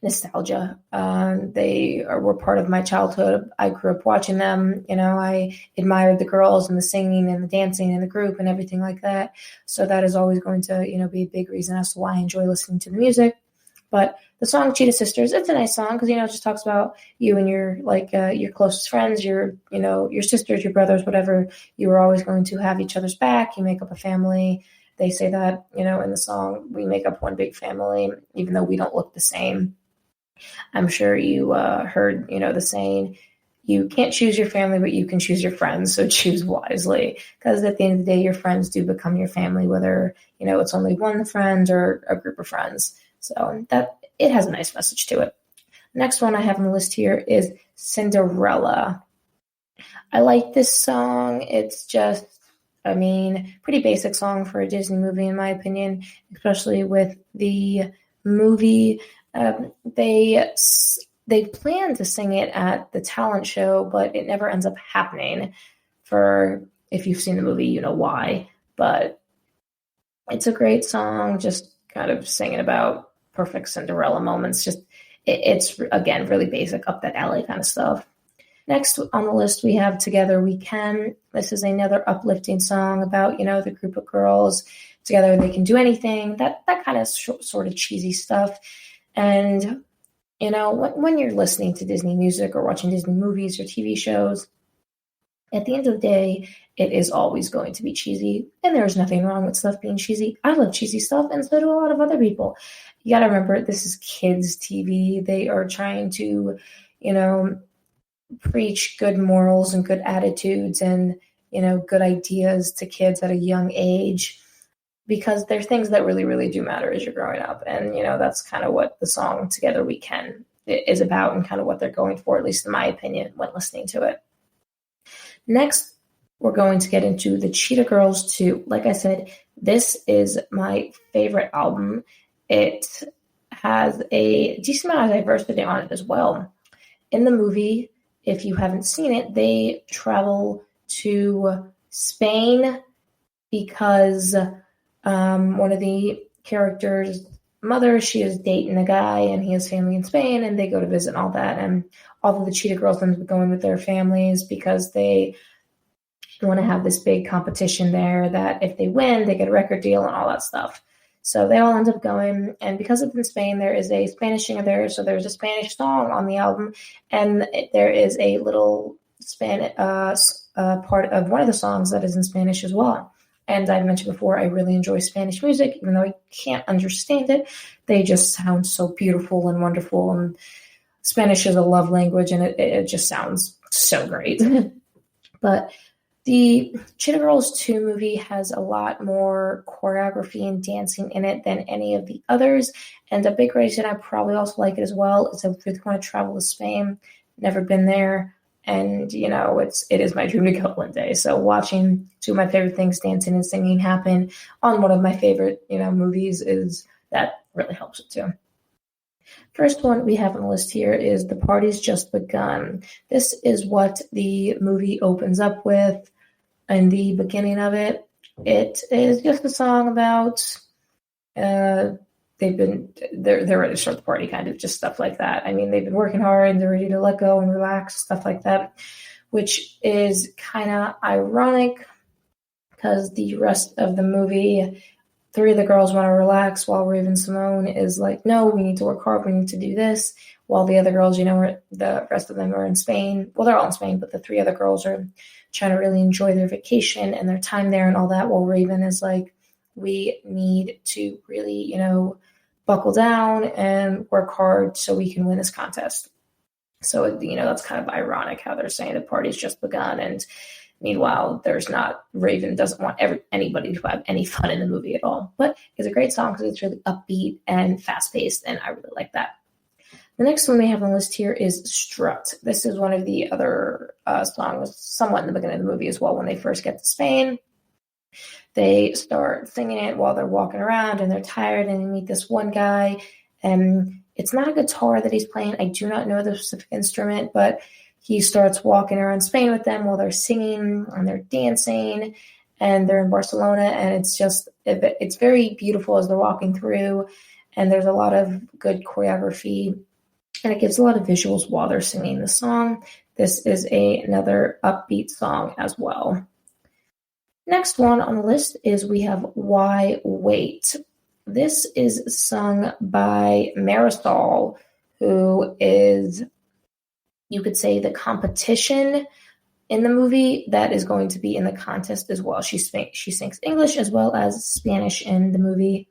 nostalgia. They were part of my childhood. I grew up watching them. I admired the girls and the singing and the dancing in the group and everything like that. So that is always going to, be a big reason as to why I enjoy listening to the music. But the song Cheetah Sisters, it's a nice song because, it just talks about you and your closest friends, your sisters, your brothers, whatever. You were always going to have each other's back. You make up a family. They say that, in the song, we make up one big family, even though we don't look the same. I'm sure you heard, the saying, you can't choose your family, but you can choose your friends. So choose wisely, because at the end of the day, your friends do become your family, whether, it's only one friend or a group of friends. So that it has a nice message to it. Next one I have on the list here is Cinderella. I like this song. It's just, pretty basic song for a Disney movie, in my opinion, especially with the movie. They plan to sing it at the talent show, but it never ends up happening. If you've seen the movie, you know why. But it's a great song, just kind of singing about perfect Cinderella moments. Just it's again really basic, up that alley kind of stuff. Next on the list we have Together We Can. This is another uplifting song about the group of girls together. They can do anything. That kind of sort of cheesy stuff. And when you're listening to Disney music or watching Disney movies or TV shows, at the end of the day, it is always going to be cheesy. And there's nothing wrong with stuff being cheesy. I love cheesy stuff, and so do a lot of other people. You got to remember, this is kids' TV. They are trying to, preach good morals and good attitudes and, good ideas to kids at a young age, because they're things that really, really do matter as you're growing up. And, that's kind of what the song Together We Can is about, and kind of what they're going for, at least in my opinion, when listening to it. Next, we're going to get into the Cheetah Girls 2. Like I said, this is my favorite album. It has a decent amount of diversity on it as well. In the movie, if you haven't seen it, they travel to Spain because one of the characters' mother, she is dating a guy and he has family in Spain, and they go to visit and all that. And all of the Cheetah Girls end up going with their families because they want to have this big competition there that if they win, they get a record deal and all that stuff. So they all end up going, and because it's in Spain, there is a Spanish singer there, so there's a Spanish song on the album, and there is a little Spanish part of one of the songs that is in Spanish as well. And I've mentioned before, I really enjoy Spanish music, even though I can't understand it. They just sound so beautiful and wonderful, and Spanish is a love language, and it just sounds so great. But the Cheetah Girls 2 movie has a lot more choreography and dancing in it than any of the others. And a big reason I probably also like it as well is I really want to travel to Spain. Never been there. And, it is my dream to go one day. So watching two of my favorite things, dancing and singing, happen on one of my favorite, movies, is that really helps it too. First one we have on the list here is The Party's Just Begun. This is what the movie opens up with in the beginning of it. It is just a song about they're ready to start the party, kind of just stuff like that. I mean, they've been working hard and they're ready to let go and relax, stuff like that, which is kind of ironic because the rest of the movie, three of the girls want to relax while Raven-Symoné is like, no, we need to work hard, we need to do this, while the other girls, the rest of them are in Spain. Well, they're all in Spain, but the three other girls are trying to really enjoy their vacation and their time there and all that, while Raven is like, we need to really, buckle down and work hard so we can win this contest. So, that's kind of ironic how they're saying the party's just begun. And meanwhile, Raven doesn't want anybody to have any fun in the movie at all. But it's a great song because it's really upbeat and fast-paced, and I really like that. The next one we have on the list here is Strut. This is one of the other songs somewhat in the beginning of the movie as well. When they first get to Spain, they start singing it while they're walking around and they're tired, and they meet this one guy. And it's not a guitar that he's playing. I do not know the specific instrument, but he starts walking around Spain with them while they're singing and they're dancing, and they're in Barcelona. And it's very beautiful as they're walking through, and there's a lot of good choreography, and it gives a lot of visuals while they're singing the song. This is another upbeat song as well. Next one on the list is we have Why Wait. This is sung by Marisol, who is, you could say, the competition in the movie that is going to be in the contest as well. She sings English as well as Spanish in the movie.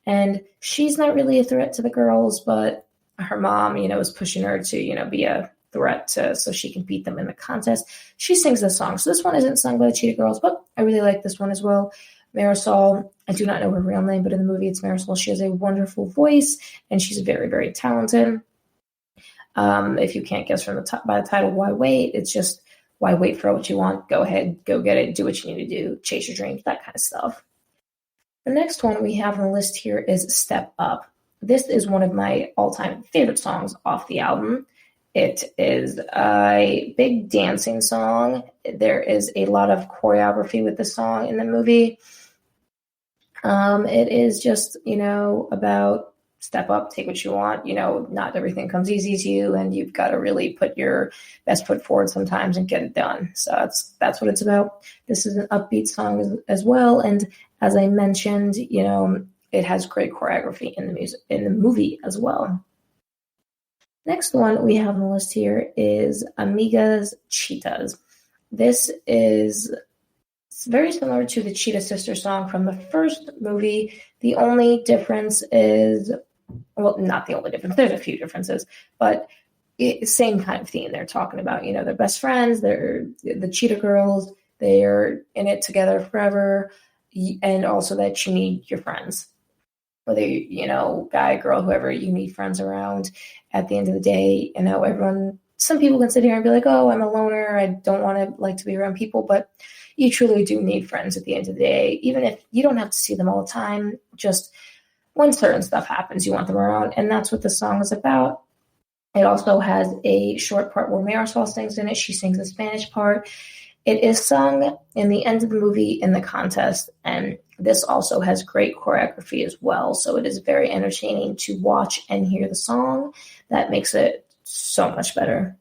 And she's not really a threat to the girls, but her mom, is pushing her to, be a threat so she can beat them in the contest. She sings this song. So this one isn't sung by the Cheetah Girls, but I really like this one as well. Marisol, I do not know her real name, but in the movie it's Marisol. She has a wonderful voice, and she's very, very talented. If you can't guess by the title, Why Wait? It's just, why wait for what you want? Go ahead, go get it, do what you need to do, chase your dreams, that kind of stuff. The next one we have on the list here is Step Up. This is one of my all-time favorite songs off the album. It is a big dancing song. There is a lot of choreography with the song in the movie. It is just, about step up, take what you want. Not everything comes easy to you, and you've got to really put your best foot forward sometimes and get it done. So that's what it's about. This is an upbeat song as well. And as I mentioned, it has great choreography in the movie as well. Next one we have on the list here is Amigas Cheetahs. This is very similar to the Cheetah Sister song from the first movie. The only difference is, well, not the only difference, there's a few differences, but same kind of theme. They're talking about, they're best friends, they're the Cheetah Girls, they're in it together forever, and also that you need your friends. Whether guy, girl, whoever, you need friends around. At the end of the day, some people can sit here and be like, oh, I'm a loner, I don't want to be around people, but you truly do need friends at the end of the day, even if you don't have to see them all the time. Just when certain stuff happens, you want them around, and that's what the song is about. It also has a short part where Marisol sings in it. She sings the Spanish part. It is sung in the end of the movie in the contest, and this also has great choreography as well, so it is very entertaining to watch and hear the song. That makes it so much better.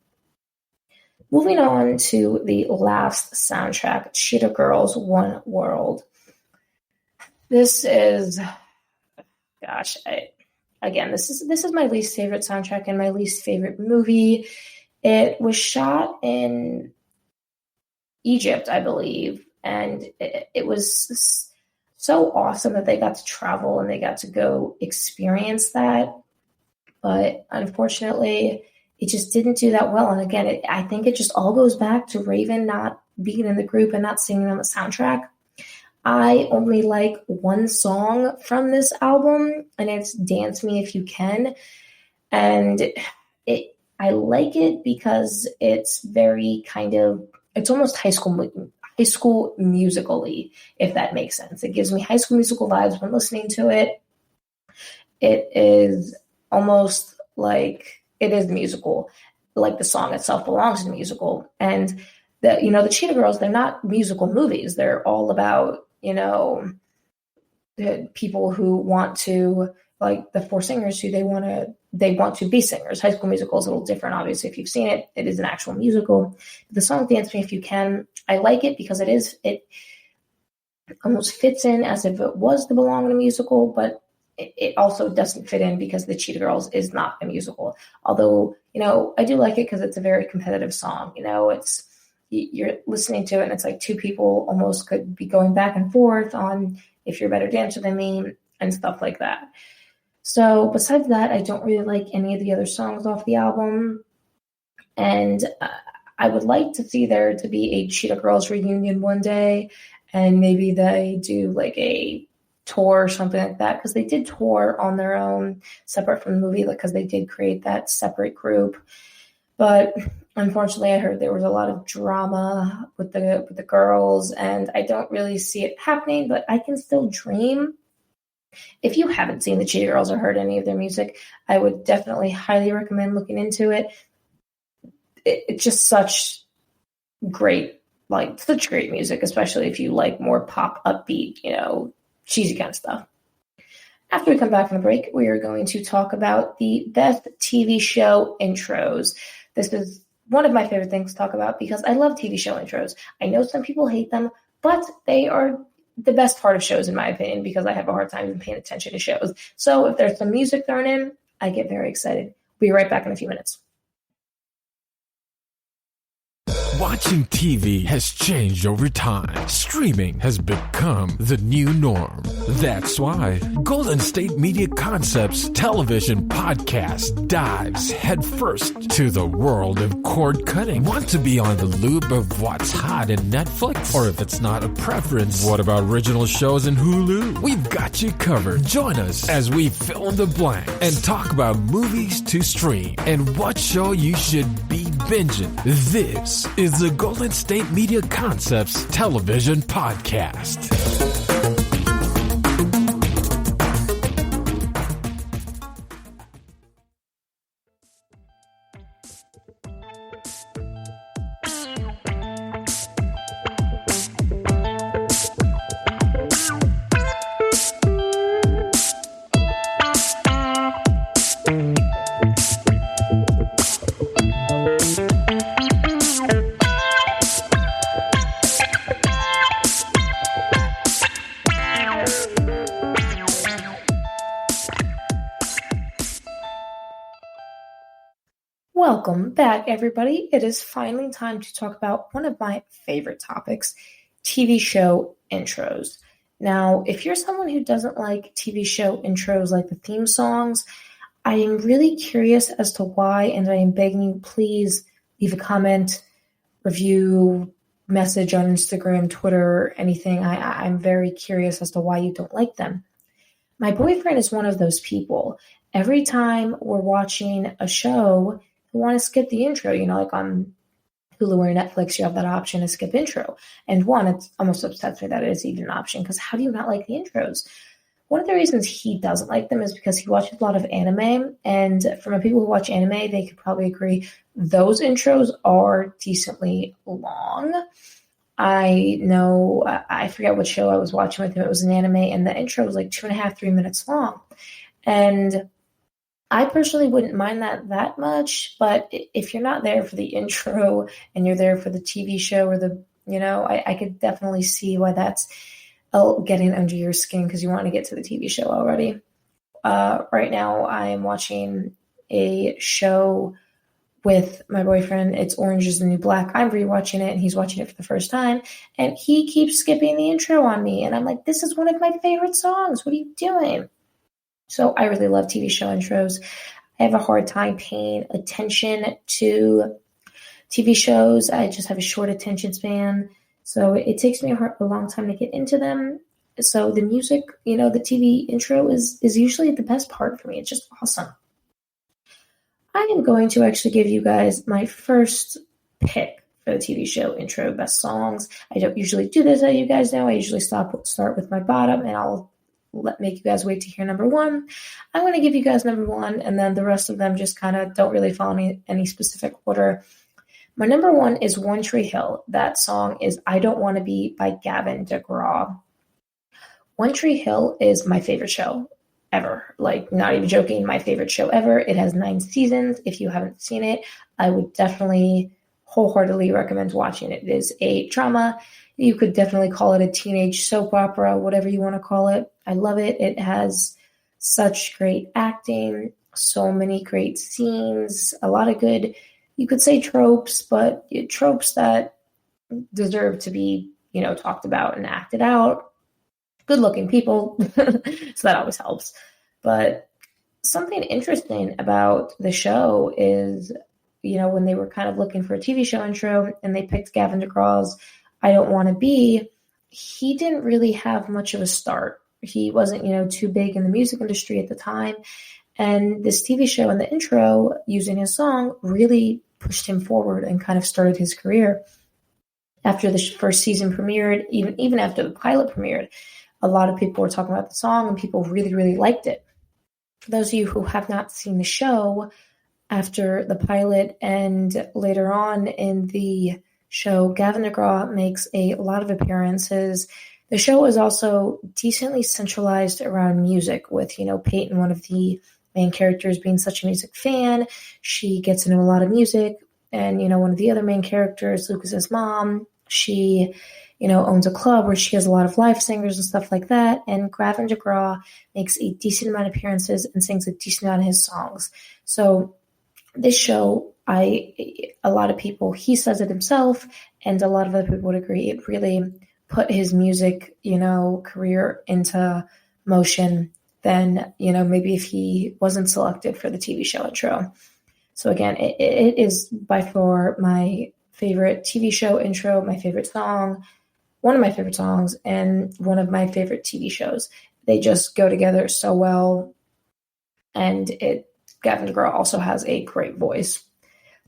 Moving on to the last soundtrack, Cheetah Girls One World. This is, this is my least favorite soundtrack and my least favorite movie. It was shot in Egypt, I believe, and it was so awesome that they got to travel and they got to go experience that. But unfortunately, it just didn't do that well. And again, I think it just all goes back to Raven not being in the group and not singing on the soundtrack. I only like one song from this album, and it's Dance Me If You Can. And I like it because it's very it's almost high school musical-y, if that makes sense. It gives me High School Musical vibes when listening to it. It is almost like it is the musical, like the song itself belongs in the musical. And the Cheetah Girls, they're not musical movies. They're all about, the people who want to, like the four singers who they want to be singers. High School Musical is a little different, obviously. If you've seen it, it is an actual musical. The song Dance Me If You Can, I like it because it almost fits in as if it was to belong in a musical, but it also doesn't fit in because the Cheetah Girls is not a musical. Although, I do like it because it's a very competitive song. It's, you're listening to it and it's like two people almost could be going back and forth on if you're a better dancer than me and stuff like that. So besides that, I don't really like any of the other songs off the album. And I would like to see there to be a Cheetah Girls reunion one day. And maybe they do like a tour or something like that. Because they did tour on their own, separate from the movie, because they did create that separate group. But unfortunately, I heard there was a lot of drama with the girls. And I don't really see it happening. But I can still dream. If you haven't seen the Cheetah Girls or heard any of their music, I would definitely highly recommend looking into it. It's just such great music, especially if you like more pop, upbeat, cheesy kind of stuff. After we come back from the break, we are going to talk about the best TV show intros. This is one of my favorite things to talk about because I love TV show intros. I know some people hate them, but they are the best part of shows, in my opinion, because I have a hard time even paying attention to shows. So if there's some music thrown in, I get very excited. We'll be right back in a few minutes. Watching TV has changed over time. Streaming has become the new norm. That's why Golden State Media Concepts television podcast dives headfirst to the world of cord cutting. Want to be on the loop of what's hot in Netflix? Or if it's not a preference, what about original shows in Hulu? We've got you covered. Join us as we fill in the blank and talk about movies to stream and what show you should be binging. This is the Golden State Media Concepts television podcast. Welcome back, everybody. It is finally time to talk about one of my favorite topics, TV show intros. Now, if you're someone who doesn't like TV show intros like the theme songs, I am really curious as to why, and I am begging you, please leave a comment, review, message on Instagram, Twitter, anything. I'm very curious as to why you don't like them. My boyfriend is one of those people. Every time we're watching a show, we want to skip the intro, like on Hulu or Netflix, you have that option to skip intro. And one, it's almost upsets me that it is even an option, because how do you not like the intros? One of the reasons he doesn't like them is because he watches a lot of anime, and from the people who watch anime, they could probably agree those intros are decently long. I know, I forget what show I was watching with him. It was an anime, and the intro was like 2.5, 3 minutes long. And I personally wouldn't mind that much, but if you're not there for the intro and you're there for the TV show or I could definitely see why that's getting under your skin because you want to get to the TV show already. Right now, I'm watching a show with my boyfriend. It's Orange is the New Black. I'm rewatching it, and he's watching it for the first time, and he keeps skipping the intro on me, and I'm like, this is one of my favorite songs. What are you doing? So I really love TV show intros. I have a hard time paying attention to TV shows. I just have a short attention span. So it takes me a long time to get into them. So the music, the TV intro is usually the best part for me. It's just awesome. I am going to actually give you guys my first pick for the TV show intro best songs. I don't usually do this, as you guys know. I usually start with my bottom, and I'll make you guys wait to hear number one. I'm going to give you guys number one, and then the rest of them just kind of don't really follow any specific order. My number one is One Tree Hill. That song is I Don't Want to Be by Gavin DeGraw. One Tree Hill is my favorite show ever. Like, not even joking, my favorite show ever. It has 9 seasons. If you haven't seen it, I would definitely wholeheartedly recommend watching it. It is a drama. You could definitely call it a teenage soap opera, whatever you want to call it. I love it. It has such great acting, so many great scenes, a lot of good, you could say tropes, but tropes that deserve to be, talked about and acted out. Good-looking people, so that always helps. But something interesting about the show is, when they were kind of looking for a TV show intro and they picked Gavin DeGraw's I Don't Want to Be, he didn't really have much of a start. He wasn't, too big in the music industry at the time. And this TV show and the intro, using his song, really pushed him forward and kind of started his career. After the first season premiered, even after the pilot premiered, a lot of people were talking about the song and people really, really liked it. For those of you who have not seen the show, after the pilot and later on in the show, Gavin DeGraw makes a lot of appearances. The show is also decently centralized around music with, Peyton, one of the main characters, being such a music fan. She gets into a lot of music. And, one of the other main characters, Lucas's mom, she, owns a club where she has a lot of live singers and stuff like that. And Gavin DeGraw makes a decent amount of appearances and sings a decent amount of his songs. So this show, a lot of people, he says it himself, and a lot of other people would agree, it really put his music, career into motion than, maybe if he wasn't selected for the TV show intro. So again, it is by far my favorite TV show intro, my favorite song, one of my favorite songs, and one of my favorite TV shows. They just go together so well, and Gavin DeGraw also has a great voice.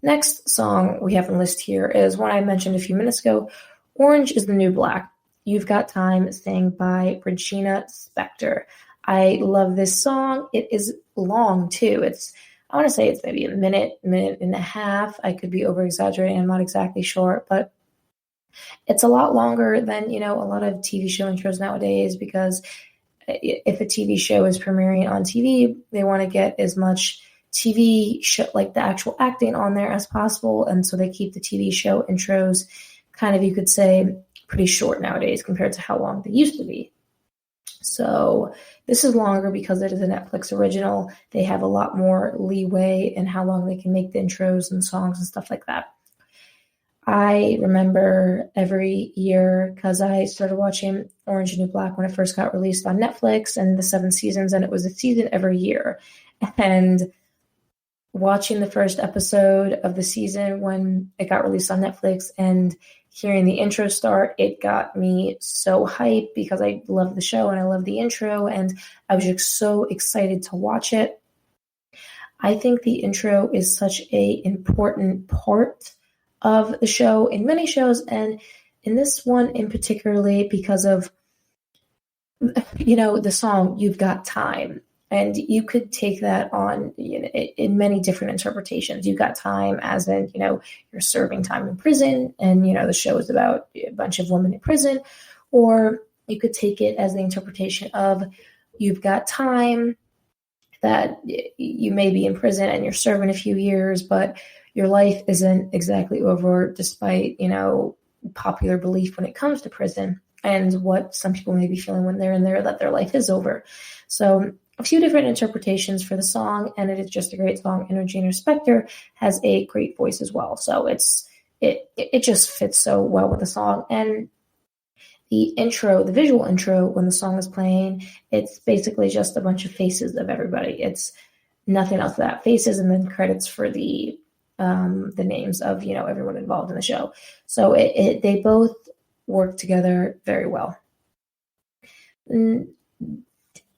Next song we have on the list here is one I mentioned a few minutes ago, Orange is the New Black. You've Got Time, sang by Regina Spektor. I love this song. It is long too. I want to say it's maybe a minute and a half. I could be over-exaggerating. I'm not exactly sure, but it's a lot longer than, a lot of TV show intros nowadays, because if a TV show is premiering on TV, they want to get as much TV show, like the actual acting on there as possible. And so they keep the TV show intros kind of, you could say, pretty short nowadays compared to how long they used to be. So this is longer because it is a Netflix original. They have a lot more leeway in how long they can make the intros and songs and stuff like that. I remember every year, because I started watching Orange is the New Black when it first got released on Netflix, and the 7 seasons, and it was a season every year. And watching the first episode of the season when it got released on Netflix and hearing the intro start, it got me so hyped because I love the show and I love the intro, and I was just so excited to watch it. I think the intro is such an important part of the show in many shows, and in this one in particularly because of, the song You've Got Time. And you could take that on in many different interpretations. You've got time as in, you're serving time in prison and, the show is about a bunch of women in prison. Or you could take it as the interpretation of you've got time that you may be in prison and you're serving a few years, but your life isn't exactly over despite, popular belief when it comes to prison and what some people may be feeling when they're in there, that their life is over. So a few different interpretations for the song, and it is just a great song. And Regina Spektor has a great voice as well. So it just fits so well with the song. And the intro, the visual intro, when the song is playing, it's basically just a bunch of faces of everybody. It's nothing else but that, faces, and then credits for the names of, everyone involved in the show. So they both work together very well.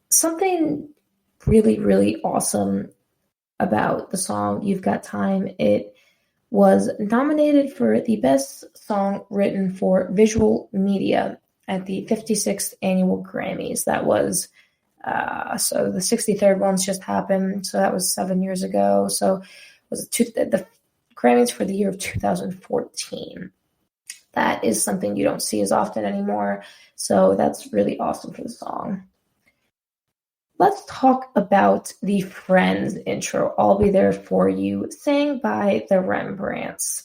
Something really, really awesome about the song You've Got Time, it was nominated for the Best Song Written for Visual Media at the 56th Annual Grammys. That was So the 63rd one's just happened. So that was 7 years ago. So was the Grammys for the year of 2014. That is something you don't see as often anymore. So that's really awesome for the song. Let's talk about the Friends intro, I'll Be There For You, sang by the Rembrandts.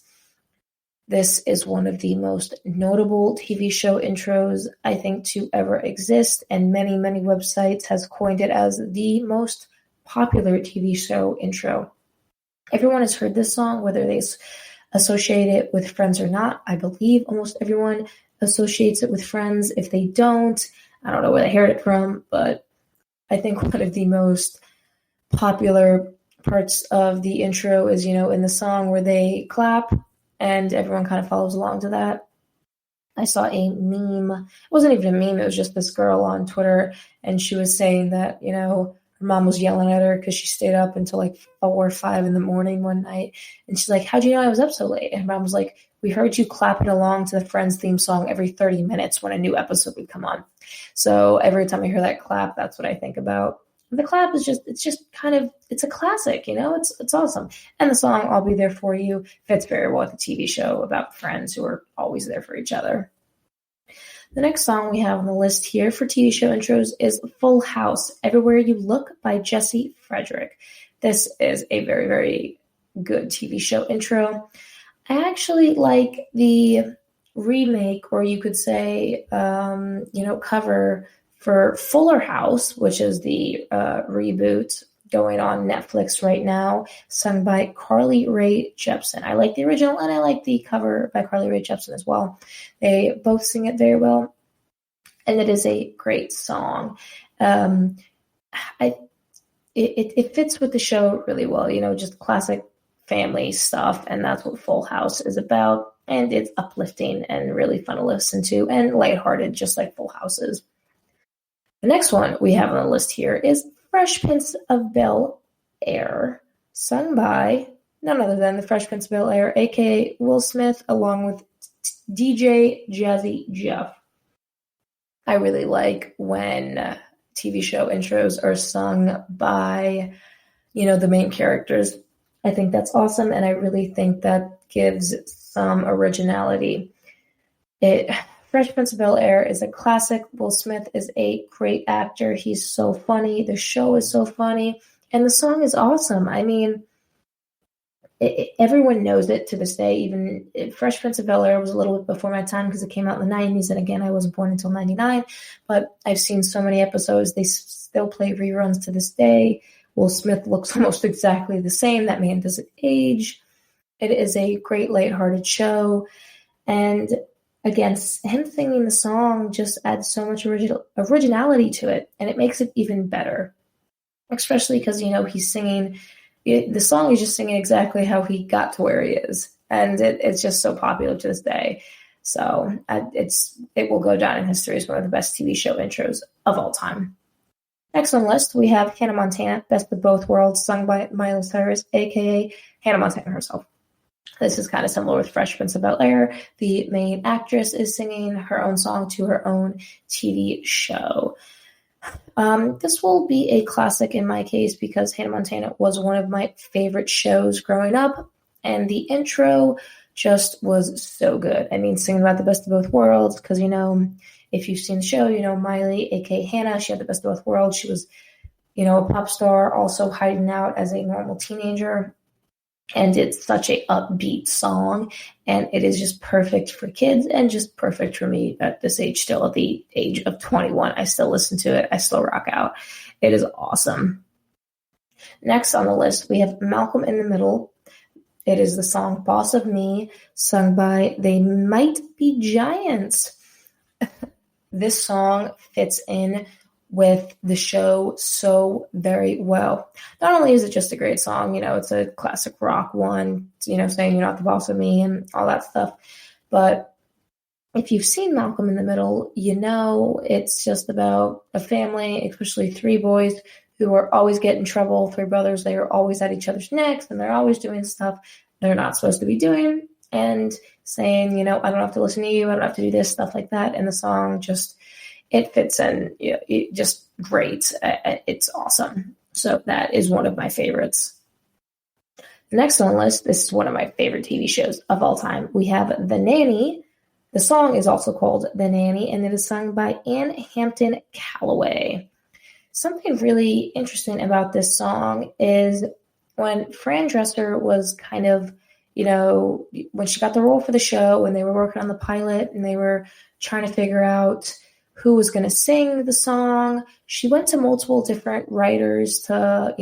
This is one of the most notable TV show intros, I think, to ever exist, and many, many websites has coined it as the most popular TV show intro. Everyone has heard this song, whether they associate it with Friends or not. I believe almost everyone associates it with Friends. If they don't, I don't know where they heard it from, but I think one of the most popular parts of the intro is, in the song where they clap and everyone kind of follows along to that. I saw a meme. It wasn't even a meme. It was just this girl on Twitter, and she was saying that, her mom was yelling at her because she stayed up until like 4 or 5 in the morning one night. And she's like, how'd you know I was up so late? And mom was like, we heard you clapping along to the Friends theme song every 30 minutes when a new episode would come on. So every time I hear that clap, that's what I think about. The clap is it's a classic, it's awesome. And the song, I'll Be There For You, fits very well with a TV show about friends who are always there for each other. The next song we have on the list here for TV show intros is Full House, Everywhere You Look by Jesse Frederick. This is a very, very good TV show intro. I actually like the remake, or you could say, cover for Fuller House, which is the reboot going on Netflix right now, sung by Carly Rae Jepsen. I like the original and I like the cover by Carly Rae Jepsen as well. They both sing it very well, and it is a great song. It fits with the show really well, just classic family stuff, and that's what Full House is about, and it's uplifting and really fun to listen to and lighthearted, just like Full House is. The next one we have on the list here is Fresh Prince of Bel-Air, sung by none other than the Fresh Prince of Bel-Air, aka Will Smith, along with DJ Jazzy Jeff. I really like when TV show intros are sung by, the main characters. I think that's awesome, and I really think that gives some originality. Fresh Prince of Bel-Air is a classic. Will Smith is a great actor. He's so funny. The show is so funny. And the song is awesome. I mean, everyone knows it to this day. Even Fresh Prince of Bel-Air was a little bit before my time because it came out in the 90s. And again, I wasn't born until 99. But I've seen so many episodes. They still play reruns to this day. Will Smith looks almost exactly the same. That man doesn't age. It is a great lighthearted show. And again, him singing the song just adds so much originality to it, and it makes it even better. Especially because, he's singing, the song is just singing exactly how he got to where he is, and it's just so popular to this day. So it will go down in history as one of the best TV show intros of all time. Next on the list, we have Hannah Montana, Best of Both Worlds, sung by Miley Cyrus, a.k.a. Hannah Montana herself. This is kind of similar with Fresh Prince of Bel-Air. The main actress is singing her own song to her own TV show. This will be a classic in my case because Hannah Montana was one of my favorite shows growing up, and the intro just was so good. I mean, singing about the best of both worlds because, if you've seen the show, Miley, a.k.a. Hannah, she had the best of both worlds. She was, a pop star, also hiding out as a normal teenager. And it's such a upbeat song, and it is just perfect for kids and just perfect for me at this age still. At the age of 21, I still listen to it. I still rock out. It is awesome. Next on the list, we have Malcolm in the Middle. It is the song Boss of Me, sung by They Might Be Giants. This song fits in with the show so very well. Not only is it just a great song, it's a classic rock one, saying you're not the boss of me and all that stuff. But if you've seen Malcolm in the Middle, it's just about a family, especially 3 boys who are always getting in trouble, 3 brothers. They are always at each other's necks, and they're always doing stuff they're not supposed to be doing and saying, I don't have to listen to you. I don't have to do this, stuff like that. And the song just, it fits in. It just great. It's awesome. So that is one of my favorites. The next on the list, this is one of my favorite TV shows of all time. We have The Nanny. The song is also called The Nanny, and it is sung by Ann Hampton Callaway. Something really interesting about this song is when Fran Drescher was kind of, when she got the role for the show, when they were working on the pilot and they were trying to figure out who was going to sing the song, she went to multiple different writers to,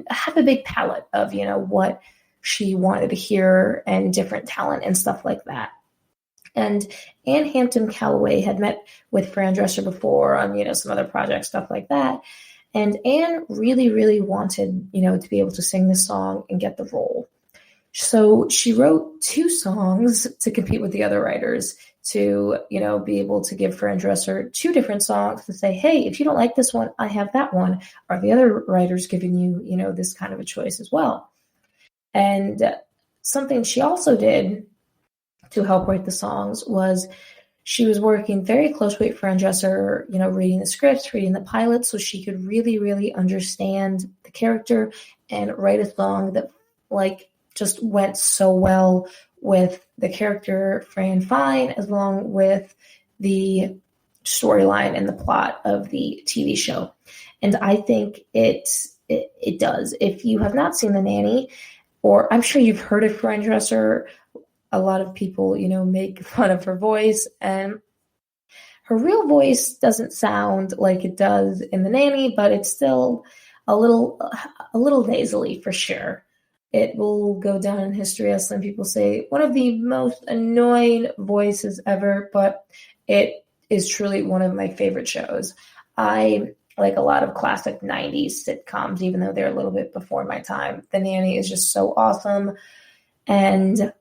have a big palette of, what she wanted to hear and different talent and stuff like that. And Ann Hampton Callaway had met with Fran Drescher before on, some other projects, stuff like that. And Ann really, really wanted, to be able to sing this song and get the role. So she wrote 2 songs to compete with the other writers to, be able to give Fran Drescher 2 different songs to say, hey, if you don't like this one, I have that one. Are the other writers giving you, this kind of a choice as well? And something she also did to help write the songs was she was working very closely with Fran Drescher, reading the scripts, reading the pilot, so she could really, really understand the character and write a song that just went so well with the character Fran Fine, as long with the storyline and the plot of the TV show. And I think it does. If you have not seen The Nanny, or I'm sure you've heard of Fran Drescher, a lot of people, make fun of her voice, and her real voice doesn't sound like it does in The Nanny, but it's still a little nasally for sure. It will go down in history as some people say one of the most annoying voices ever, but it is truly one of my favorite shows. I like a lot of classic 90s sitcoms, even though they're a little bit before my time. The Nanny is just so awesome. And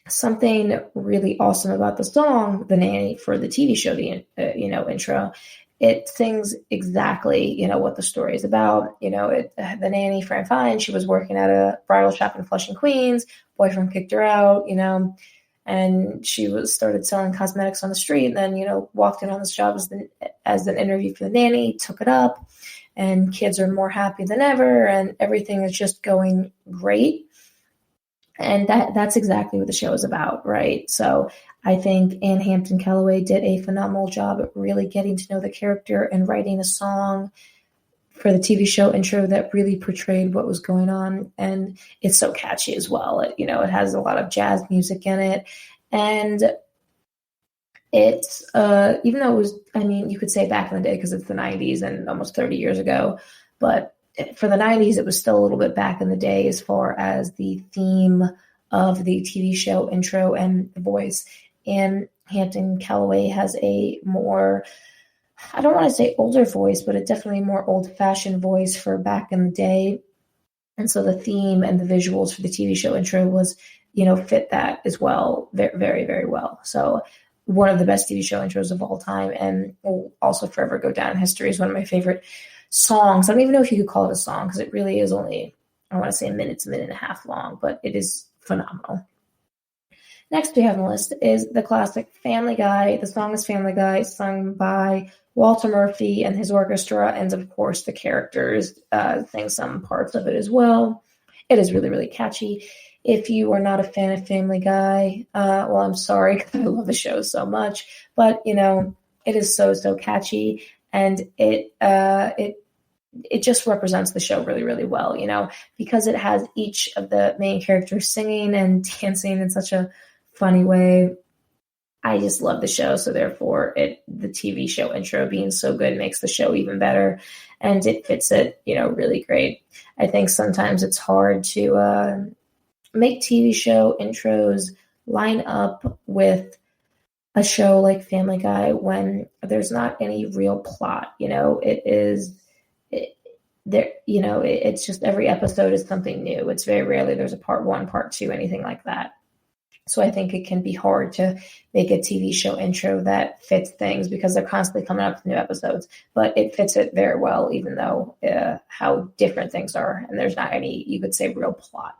something really awesome about the song, The Nanny, for the TV show, the intro, it sings exactly, what the story is about. The nanny, Fran Fine, she was working at a bridal shop in Flushing, Queens. Boyfriend kicked her out, and she started selling cosmetics on the street, and then, walked in on this job as an interview for the nanny, took it up, and kids are more happy than ever, and everything is just going great. And that's exactly what the show is about, right? So I think Ann Hampton Callaway did a phenomenal job at really getting to know the character and writing a song for the TV show intro that really portrayed what was going on. And it's so catchy as well. It has a lot of jazz music in it. And it's, even though it was, you could say back in the day because it's the 90s and almost 30 years ago, but for the 90s, it was still a little bit back in the day as far as the theme of the TV show intro and the voice. And Hampton Callaway has a more, I don't want to say older voice, but a definitely more old-fashioned voice for back in the day. And so the theme and the visuals for the TV show intro was, fit that as well, very, very, very well. So one of the best TV show intros of all time, and will also forever go down in history as one of my favorite songs. I don't even know if you could call it a song because it really is only, I want to say a minute and a half long, but it is phenomenal. Next we have on the list is the classic Family Guy. The song is Family Guy, sung by Walter Murphy and his orchestra, and of course the characters sing some parts of it as well. It is really, really catchy. If you are not a fan of Family Guy, well, I'm sorry because I love the show so much, but it is so catchy. And it just represents the show really, really well, because it has each of the main characters singing and dancing in such a funny way. I just love the show. So therefore, the TV show intro being so good makes the show even better. And it fits it, really great. I think sometimes it's hard to make TV show intros line up with a show like Family Guy when there's not any real plot. It's just every episode is something new. It's very rarely there's a part 1, part 2, anything like that. So I think it can be hard to make a TV show intro that fits things because they're constantly coming up with new episodes, but it fits it very well, even though how different things are. And there's not any, you could say, real plot.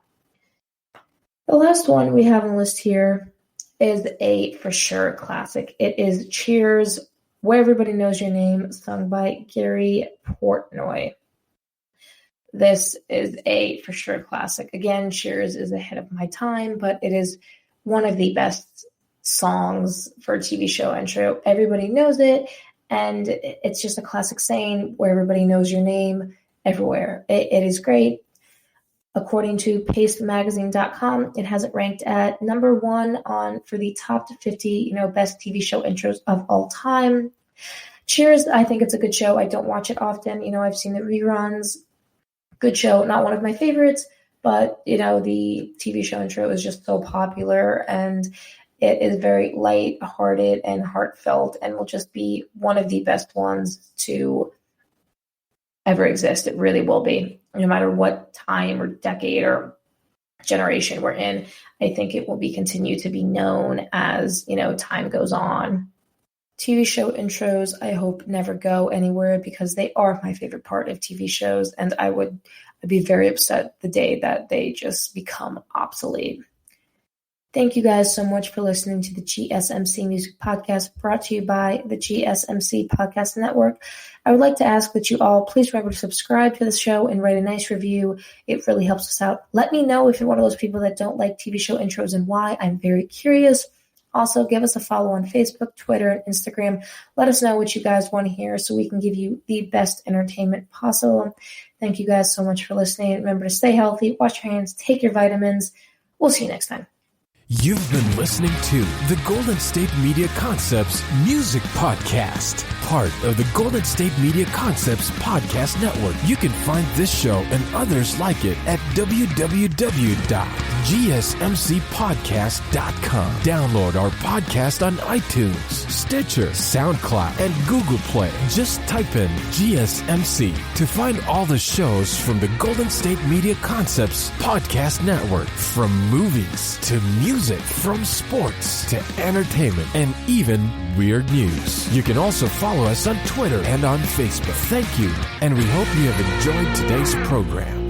The last one we have on the list here is a for sure classic. It is Cheers Where Everybody Knows Your Name, sung by Gary Portnoy. This is a for sure classic. Again, Cheers is ahead of my time, but it is one of the best songs for a TV show intro. Everybody knows it, and it's just a classic saying, where everybody knows your name everywhere. It is great. According to pastemagazine.com, it has it ranked at number 1 for the top 50, best TV show intros of all time. Cheers, I think it's a good show. I don't watch it often. I've seen the reruns. Good show, not one of my favorites, but the TV show intro is just so popular, and it is very light-hearted and heartfelt, and will just be one of the best ones to ever exist. It really will be, no matter what time or decade or generation we're in. I think it will continue to be known as time goes on. TV show intros, I hope, never go anywhere, because they are my favorite part of TV shows, and I'd be very upset the day that they just become obsolete. Thank you guys so much for listening to the GSMC Music Podcast, brought to you by the GSMC Podcast Network. I would like to ask that you all please remember to subscribe to the show and write a nice review. It really helps us out. Let me know if you're one of those people that don't like TV show intros and why. I'm very curious. Also, give us a follow on Facebook, Twitter, and Instagram. Let us know what you guys want to hear so we can give you the best entertainment possible. Thank you guys so much for listening. Remember to stay healthy, wash your hands, take your vitamins. We'll see you next time. You've been listening to the Golden State Media Concepts Music Podcast, part of the Golden State Media Concepts Podcast Network. You can find this show and others like it at www.gsmcpodcast.com. Download our podcast on iTunes, Stitcher, SoundCloud, and Google Play. Just type in GSMC to find all the shows from the Golden State Media Concepts Podcast Network, from movies to music, from sports to entertainment, and even weird news. You can also follow us on Twitter and on Facebook. Thank you, and we hope you have enjoyed today's program.